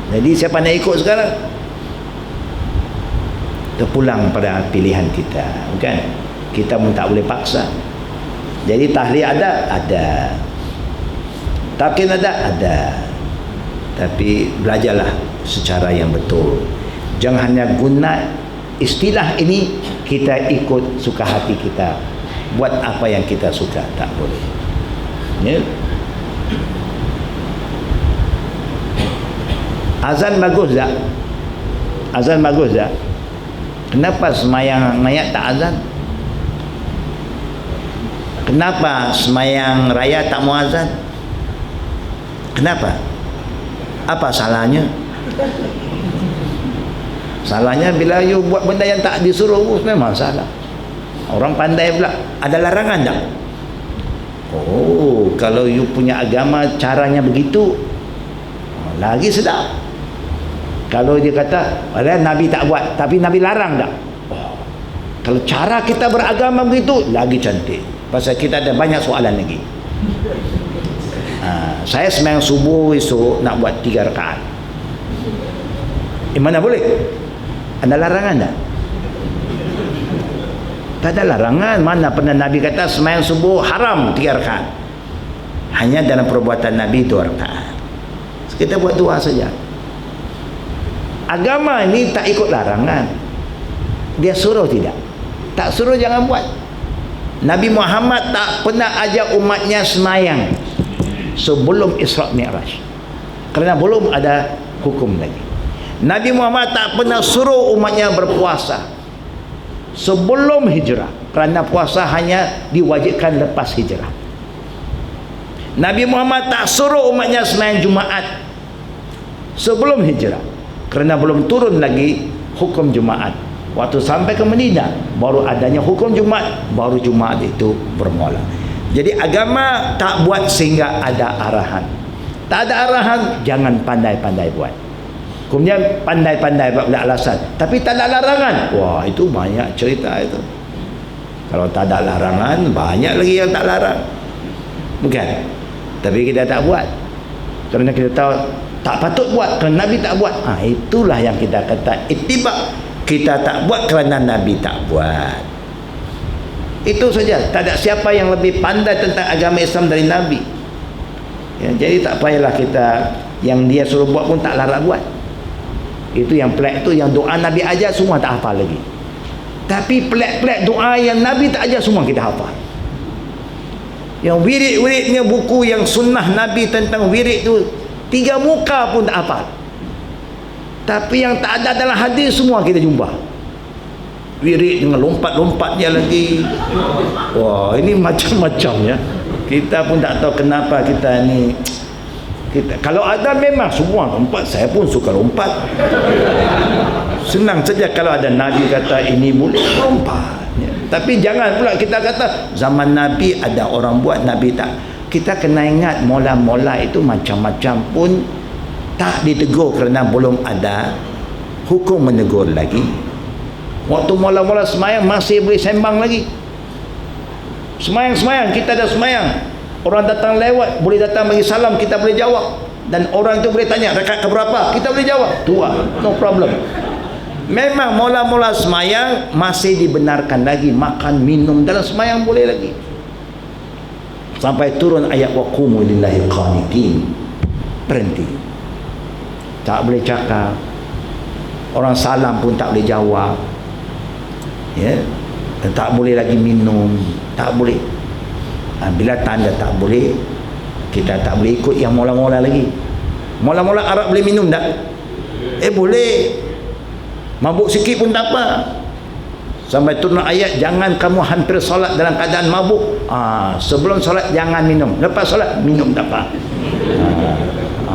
Jadi siapa nak ikut sekarang? Terpulang pada pilihan kita, bukan? Kita pun tak boleh paksa. Jadi tahlil ada, talqin ada. Tapi belajarlah secara yang betul. Jangan hanya guna istilah ini, kita ikut suka hati kita, buat apa yang kita suka, tak boleh, ya. Azan bagus tak? Azan bagus tak? Kenapa semayang mayat tak azan? Kenapa semayang raya tak muazzan? Kenapa? Apa salahnya? Salahnya bila you buat benda yang tak disuruh, memang salah. Orang pandai pula. Ada larangan tak? Oh, kalau you punya agama caranya begitu, lagi sedap. Kalau dia kata, Nabi tak buat, tapi Nabi larang tak? Oh, kalau cara kita beragama begitu, lagi cantik. Pasal kita ada banyak soalan lagi. Saya sembahyang subuh esok nak buat 3 rakaat. Mana boleh? Ada larangan tak? Tak ada larangan. Mana pernah Nabi kata sembahyang subuh haram 3 rakaat. Hanya dalam perbuatan Nabi 2 rakaat. Kita buat 2 saja. Agama ini tak ikut larangan. Dia suruh tidak? Tak suruh jangan buat. Nabi Muhammad tak pernah ajak umatnya sembahyang sebelum Isra Mi'raj, kerana belum ada hukum lagi. Nabi Muhammad tak pernah suruh umatnya berpuasa sebelum hijrah, kerana puasa hanya diwajibkan lepas hijrah. Nabi Muhammad tak suruh umatnya sembahyang Jumaat sebelum hijrah, kerana belum turun lagi hukum Jumaat. Waktu sampai ke Madinah baru adanya hukum Jumaat, baru Jumaat itu bermula. Jadi agama tak buat sehingga ada arahan. Tak ada arahan, jangan pandai-pandai buat. Kemudian pandai-pandai buat alasan, tapi tak ada larangan. Wah, itu banyak cerita itu. Kalau tak ada larangan, banyak lagi yang tak larang. Bukan? Tapi kita tak buat, kerana kita tahu tak patut buat, kerana Nabi tak buat. Itulah yang kita kata ittiba. Kita tak buat kerana Nabi tak buat. Itu saja. Tak ada siapa yang lebih pandai tentang agama Islam dari Nabi. Ya, jadi tak payahlah kita yang dia suruh buat pun tak larat buat. Itu yang pelik tu, yang doa Nabi ajar semua tak hafal lagi. Tapi pelik-pelik doa yang Nabi tak ajar semua kita hafal. Yang wirid-wiridnya buku yang sunnah Nabi tentang wirid tu 3 muka pun tak hafal. Tapi yang tak ada dalam hadis semua kita jumpa. Wirid dengan lompat-lompatnya lagi. Wah, ini macam-macam ya. Kita pun tak tahu kenapa kita ni. Kalau ada memang semua lompat. Saya pun suka lompat. Senang saja kalau ada Nabi kata ini boleh lompat. Ya. Tapi jangan pula kita kata zaman Nabi ada orang buat, Nabi tak. Kita kena ingat mula-mula itu macam-macam pun tak ditegur kerana belum ada hukum menegur lagi. Waktu mula-mula semayang masih boleh sembang lagi. Semayang, kita dah semayang. Orang datang lewat, boleh datang bagi salam, kita boleh jawab. Dan orang itu boleh tanya, rakaat keberapa? Kita boleh jawab. Tua, no problem. Memang mula-mula semayang masih dibenarkan lagi. Makan, minum dalam semayang boleh lagi. Sampai turun ayat waqumu lillahi qanitin. Berhenti. Tak boleh cakap. Orang salam pun tak boleh jawab. Ya. Dan tak boleh lagi minum. Tak boleh. Bila tanda tak boleh, kita tak boleh ikut yang mula-mula lagi. Mula-mula Arab boleh minum tak? Boleh. Mabuk sikit pun tak apa. Sampai turun ayat jangan kamu hampir solat dalam keadaan mabuk. Sebelum solat jangan minum, lepas solat minum tak apa.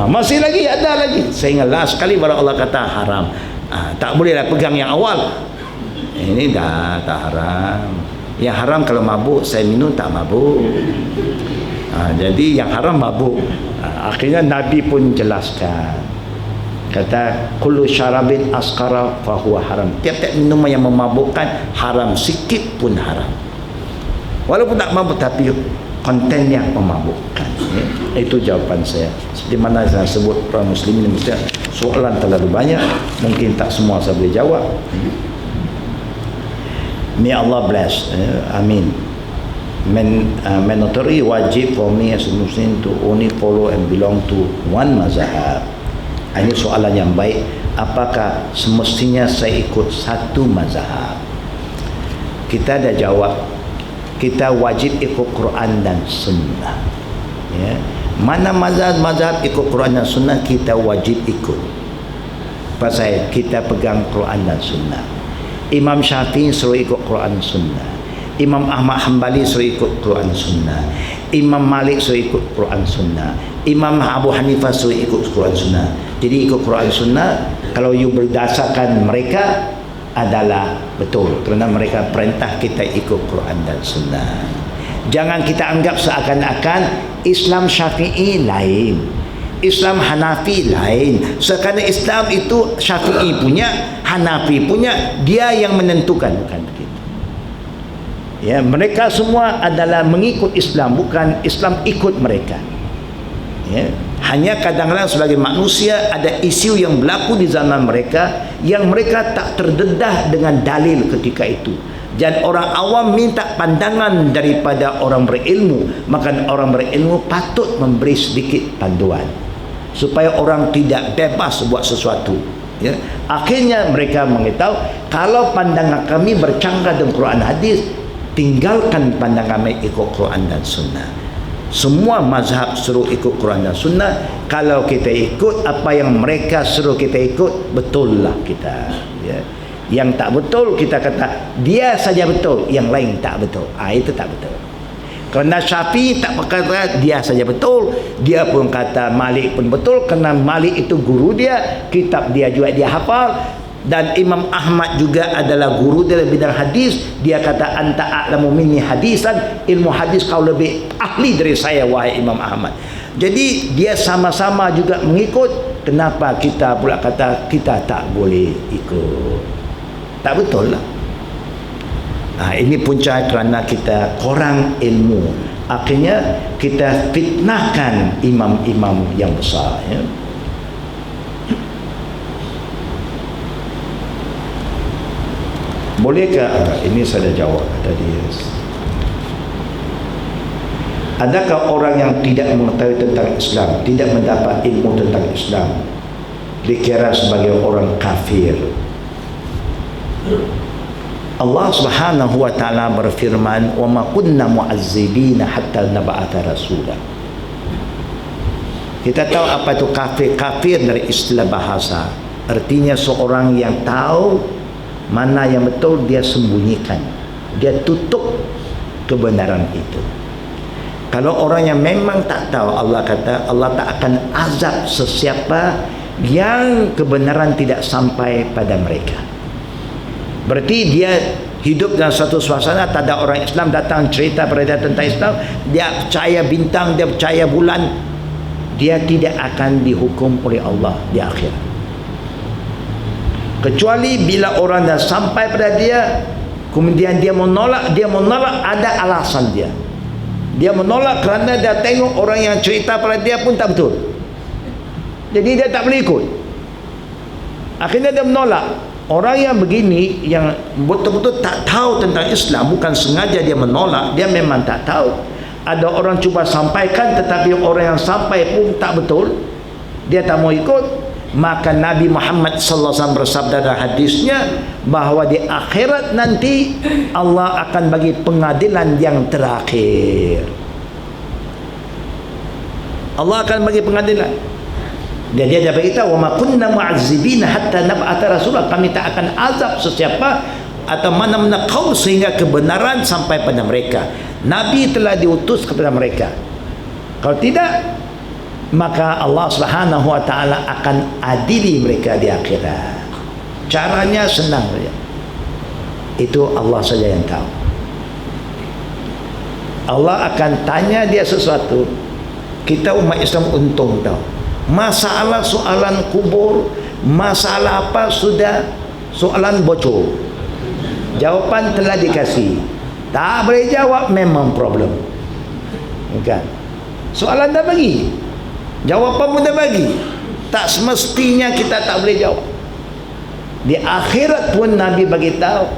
Masih lagi ada lagi. Sehingga last sekali baru Allah kata haram. Tak bolehlah pegang yang awal. Ini dah tak haram. Yang haram kalau mabuk, saya minum tak mabuk. Jadi yang haram mabuk. Akhirnya Nabi pun jelaskan. Kata kullu syarabin askara fahuwa haram. Tiap-tiap minuman yang memabukkan haram, sikit pun haram. Walaupun tak mabuk tapi konten yang memabukkan. Itu jawapan saya. Seperti mana saya sebut para muslimin mesti soalan terlalu banyak, mungkin tak semua saya boleh jawab. May Allah bless. Amin. Mandatory wajib for me as a Muslim to only follow and belong to one mazhab. Ini soalan yang baik. Apakah semestinya saya ikut satu mazhab? Kita dah jawab. Kita wajib ikut Quran dan Sunnah. Ya. Mana mazhab ikut Quran dan Sunnah kita wajib ikut. Pasal kita pegang Quran dan Sunnah. Imam Syafi'i suruh ikut Quran dan Sunnah. Imam Ahmad Hanbali suruh ikut Quran Sunnah, Imam Malik suruh ikut Quran Sunnah, Imam Abu Hanifah suruh ikut Quran Sunnah. Jadi ikut Quran Sunnah kalau you berdasarkan mereka adalah betul, kerana mereka perintah kita ikut Quran dan Sunnah. Jangan kita anggap seakan-akan Islam Syafi'i lain, Islam Hanafi lain. Sekarang Islam itu Syafi'i punya, Hanafi punya, dia yang menentukan, bukan begitu. Ya, mereka semua adalah mengikut Islam, bukan Islam ikut mereka. Ya, hanya kadang-kadang sebagai manusia ada isu yang berlaku di zaman mereka yang mereka tak terdedah dengan dalil ketika itu. Dan orang awam minta pandangan daripada orang berilmu, maka orang berilmu patut memberi sedikit panduan supaya orang tidak bebas buat sesuatu. Ya. Akhirnya mereka mengetahui kalau pandangan kami bercanggah dengan Quran hadis, tinggalkan pandangan kami ikut Quran dan Sunnah. Semua mazhab suruh ikut Quran dan Sunnah. Kalau kita ikut apa yang mereka suruh kita ikut, betul lah kita. Ya. Yang tak betul kita kata dia saja betul, yang lain tak betul. Itu tak betul. Kerana Syafi'i tak berkata dia saja betul, dia pun kata Malik pun betul, kerana Malik itu guru dia, kitab dia juga dia hafal. Dan Imam Ahmad juga adalah guru dalam bidang hadis. Dia kata anta a'lamu minni hadisan, ilmu hadis kau lebih ahli dari saya wahai Imam Ahmad. Jadi dia sama-sama juga mengikut. Kenapa kita pula kata kita tak boleh ikut? Tak betul lah. Ini punca kerana kita kurang ilmu. Akhirnya kita fitnahkan imam-imam yang besar, ya. Bolehkah, ini saya dah jawab tadi. Adakah orang yang tidak mengetahui tentang Islam, tidak mendapat ilmu tentang Islam, dikira sebagai orang kafir? Allah Subhanahu wa taala berfirman, "Wa ma kunna mu'azzibina hatta nab'atha rasula." Kita tahu apa itu kafir. Kafir dari istilah bahasa, artinya seorang yang tahu mana yang betul dia sembunyikan, dia tutup kebenaran itu. Kalau orang yang memang tak tahu, Allah kata Allah tak akan azab sesiapa yang kebenaran tidak sampai pada mereka. Berarti dia hidup dalam satu suasana, tak ada orang Islam datang cerita pada dia tentang Islam, dia percaya bintang, dia percaya bulan, dia tidak akan dihukum oleh Allah di akhirat. Kecuali bila orang dah sampai pada dia, kemudian dia menolak ada alasan dia. Dia menolak kerana dia tengok orang yang cerita pada dia pun tak betul. Jadi dia tak boleh ikut. Akhirnya dia menolak. Orang yang begini, yang betul-betul tak tahu tentang Islam, bukan sengaja dia menolak, dia memang tak tahu. Ada orang cuba sampaikan, tetapi orang yang sampai pun tak betul, dia tak mau ikut. Maka Nabi Muhammad sallallahu alaihi wasallam bersabda dalam hadisnya bahawa di akhirat nanti Allah akan bagi pengadilan yang terakhir. Allah akan bagi pengadilan. Dan dia dah beritahu, "Wa ma kunna mu'azzibina hatta nab'atha rasula." Kami tak akan azab sesiapa atau mana-mana kaum sehingga kebenaran sampai pada mereka. Nabi telah diutus kepada mereka. Kalau tidak, maka Allah Subhanahu wa taala akan adili mereka di akhirat. Caranya senang saja. Itu Allah saja yang tahu. Allah akan tanya dia sesuatu. Kita umat Islam untung tahu. Masalah soalan kubur, masalah apa sudah soalan bocor. Jawapan telah dikasih. Tak boleh jawab memang problem. Bukan. Soalan dah bagi, jawapan pun dah bagi. Tak semestinya kita tak boleh jawab. Di akhirat pun Nabi bagi tahu,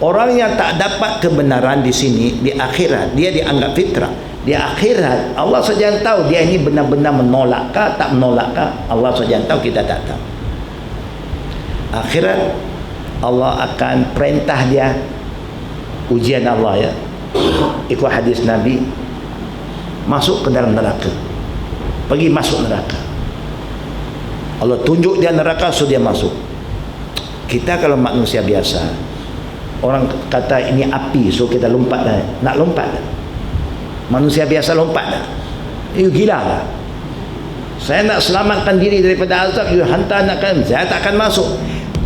orang yang tak dapat kebenaran di sini, di akhirat dia dianggap fitrah. Di akhirat Allah saja yang tahu dia ini benar-benar menolakkah, tak menolakkah. Allah saja yang tahu, kita tak tahu. Akhirat Allah akan perintah dia, ujian Allah, ya. Ikut hadis Nabi, masuk ke dalam neraka. Pergi masuk neraka. Allah tunjuk dia neraka, so dia masuk. Kita kalau manusia biasa, Orang kata ini api, so kita lompat dah. Nak lompat dah. Manusia biasa lompat dah. Gila lah. Saya nak selamatkan diri daripada azab, you hantar nakkan, saya tak akan masuk.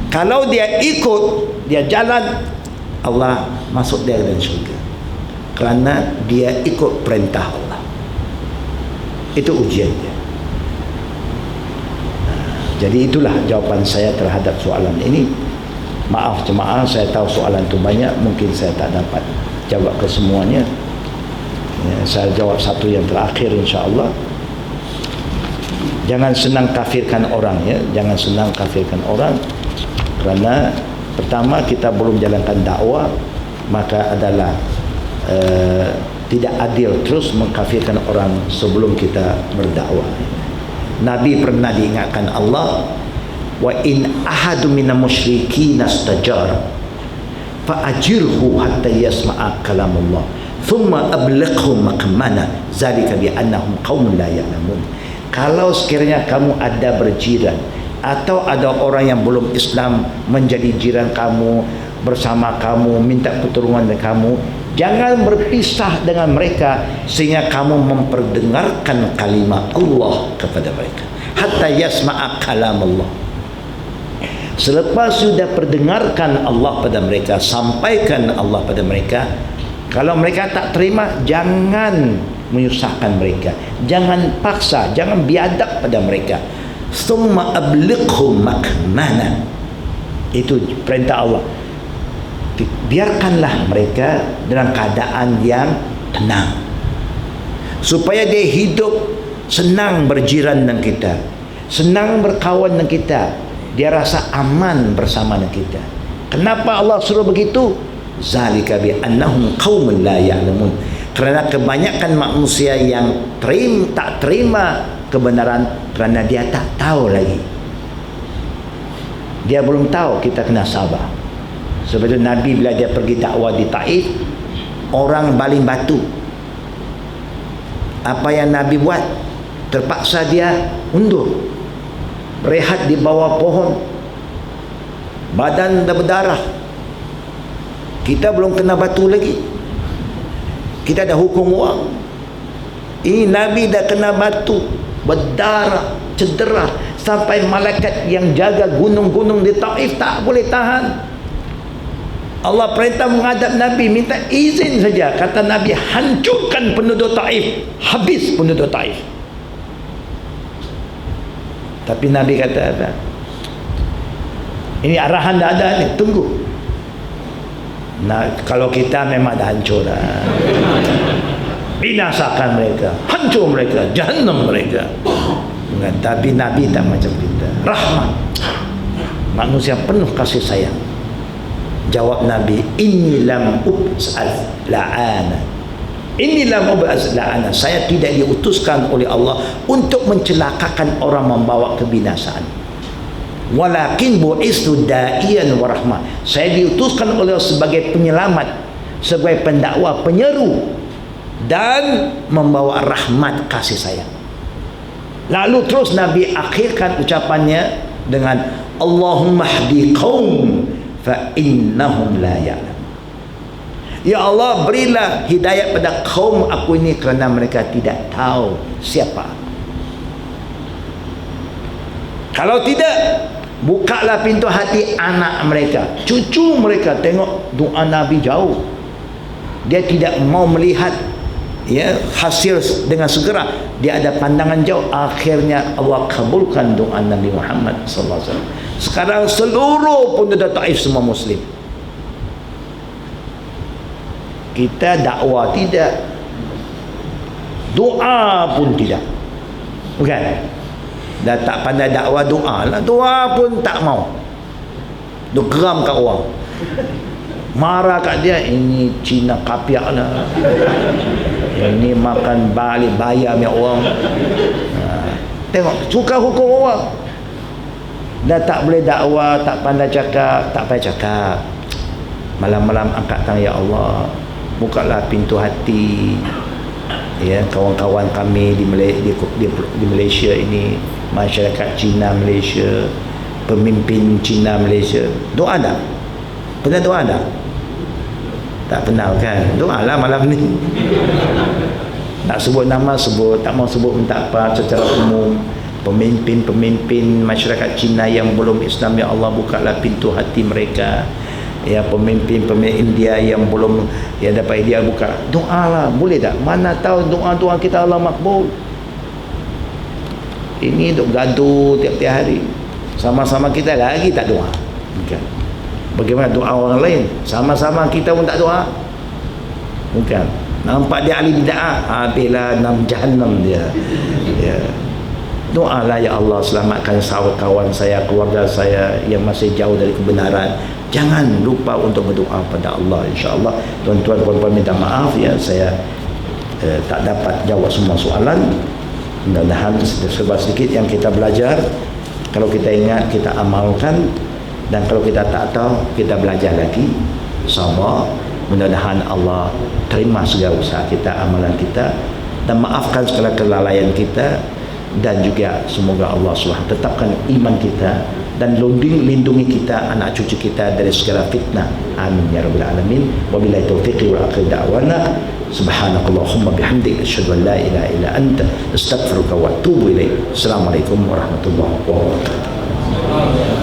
Kalau dia ikut, dia jalan, Allah masuk dia dalam syurga. Kerana dia ikut perintah Allah. Itu ujian dia. Jadi itulah jawapan saya terhadap soalan ini. Maaf jemaah, saya tahu soalan itu banyak, mungkin saya tak dapat jawab ke semuanya. Saya jawab satu yang terakhir insya-Allah. Jangan senang kafirkan orang, ya, jangan senang kafirkan orang, kerana pertama kita belum jalankan dakwah, maka adalah tidak adil terus mengkafirkan orang sebelum kita berdakwah. Nabi pernah diingatkan Allah, wa in ahadu minal musyrikin astajar fa ajirhu hatta yasma'a kalamullah thumma ablighu maqmana zalika bi annahum qaumun la ya'lamun. Kalau sekiranya kamu ada berjiran atau ada orang yang belum Islam menjadi jiran kamu, bersama kamu, minta pertolongan dari kamu, jangan berpisah dengan mereka sehingga kamu memperdengarkan kalimat Allah kepada mereka hatta yasma'a kalamullah. Selepas sudah perdengarkan Allah pada mereka, sampaikan Allah pada mereka, kalau mereka tak terima, jangan menyusahkan mereka, jangan paksa, jangan biadab pada mereka. Summa ablighu makmana, itu perintah Allah. Biarkanlah mereka dalam keadaan yang tenang, supaya dia hidup senang berjiran dengan kita, senang berkawan dengan kita, dia rasa aman bersama dengan kita. Kenapa Allah suruh begitu? Zalika bi annahum qaumun la ya'lamun. Kerana kebanyakan manusia yang tak terima kebenaran kerana dia tak tahu lagi. Dia belum tahu, kita kena sabar. Sebab itu Nabi bila dia pergi dakwah di Taif, orang baling batu. Apa yang Nabi buat? Terpaksa dia undur, rehat di bawah pohon, badan dah berdarah. Kita belum kena batu lagi, kita dah hukum orang. Ini Nabi dah kena batu, berdarah, cedera, sampai malaikat yang jaga gunung-gunung di Taif tak boleh tahan. Allah perintah menghadap Nabi, minta izin saja. Kata Nabi, hancurkan penduduk Taif, habis penduduk Taif. Tapi Nabi kata apa? Ini arahan dah ada ni, tunggu. Nah, kalau kita memang dah hancur dah. Binasakan mereka, hancur mereka, jahannam mereka. Tapi Nabi tak macam kita, rahmat, manusia penuh kasih sayang. Jawab Nabi, inni lam ub'al la'ana, inni lam ub'al la'ana, saya tidak diutuskan oleh Allah untuk mencelakakan orang, membawa kebinasaan. Walakin bu'istu da'iyan wa rahmah, saya diutuskan oleh Allah sebagai penyelamat, sebagai pendakwa, penyeru, dan membawa rahmat, kasih sayang. Lalu terus Nabi akhirkan ucapannya dengan Allahumma hdi qaum fa innahum la ya'lam. Ya Allah, berilah hidayat pada kaum aku ini kerana mereka tidak tahu siapa. Kalau tidak, bukalah pintu hati anak mereka, cucu mereka, tengok doa Nabi jauh. Dia tidak mau melihat hasil dengan segera, dia ada pandangan jauh. Akhirnya Allah kabulkan doa Nabi Muhammad sallallahu alaihi wasallam. Sekarang seluruh penduduk Taif semua Muslim. Kita dakwah tidak, doa pun tidak, bukan? Dah tak pandai dakwah, doa lah, doa pun tak mau. Duk geram kat orang, marah kat dia, ini Cina kapiak lah, ini makan balik bayar punya orang. Tengok, suka hukum orang. Dah tak boleh dakwah, tak pandai cakap, tak payah cakap. Malam-malam angkat tangan, ya Allah, bukalah pintu hati kawan-kawan kami di Malaysia ini, masyarakat Cina Malaysia, pemimpin Cina Malaysia. Doa dah, pernah doa dah? Tak kenal kan? Doa lah malam ni. Tak sebut nama sebut, tak mau sebut pun tak apa. Secara umum, pemimpin-pemimpin masyarakat Cina yang belum Islam, ya Allah bukalah pintu hati mereka. Ya, pemimpin-pemimpin India yang belum dapat dia buka. Doa lah, boleh tak? Mana tahu doa-doa kita Allah makbul. Ini duk gaduh tiap-tiap hari. Sama-sama kita lagi tak doa. Bukan. Bagaimana doa orang lain? Sama-sama kita pun tak doa. Bukan. Nampak dia ahli bid'ah, habislah 6 jahannam dia. Ya. Doalah, ya Allah selamatkan kawan saya, keluarga saya yang masih jauh dari kebenaran. Jangan lupa untuk berdoa pada Allah, insya-Allah. Tuan-tuan puan-puan minta maaf ya, saya tak dapat jawab semua soalan. Mudah-mudahan serba sedikit yang kita belajar, kalau kita ingat kita amalkan, dan kalau kita tak tahu kita belajar lagi. Sabar. Mudah-mudahan Allah terima segala usaha kita, amalan kita, dan maafkan segala kelalaian kita, dan juga semoga Allah SWT tetapkan iman kita dan lindungi kita, anak cucu kita dari segala fitnah. Amin ya rabbal alamin. Wabillahi taufiq wal akhir da'wana. Subhanakallahumma bihamdik asyhadu an la ilaha illa anta astaghfiruka wa atubu ilaik. Assalamualaikum warahmatullahi wabarakatuh.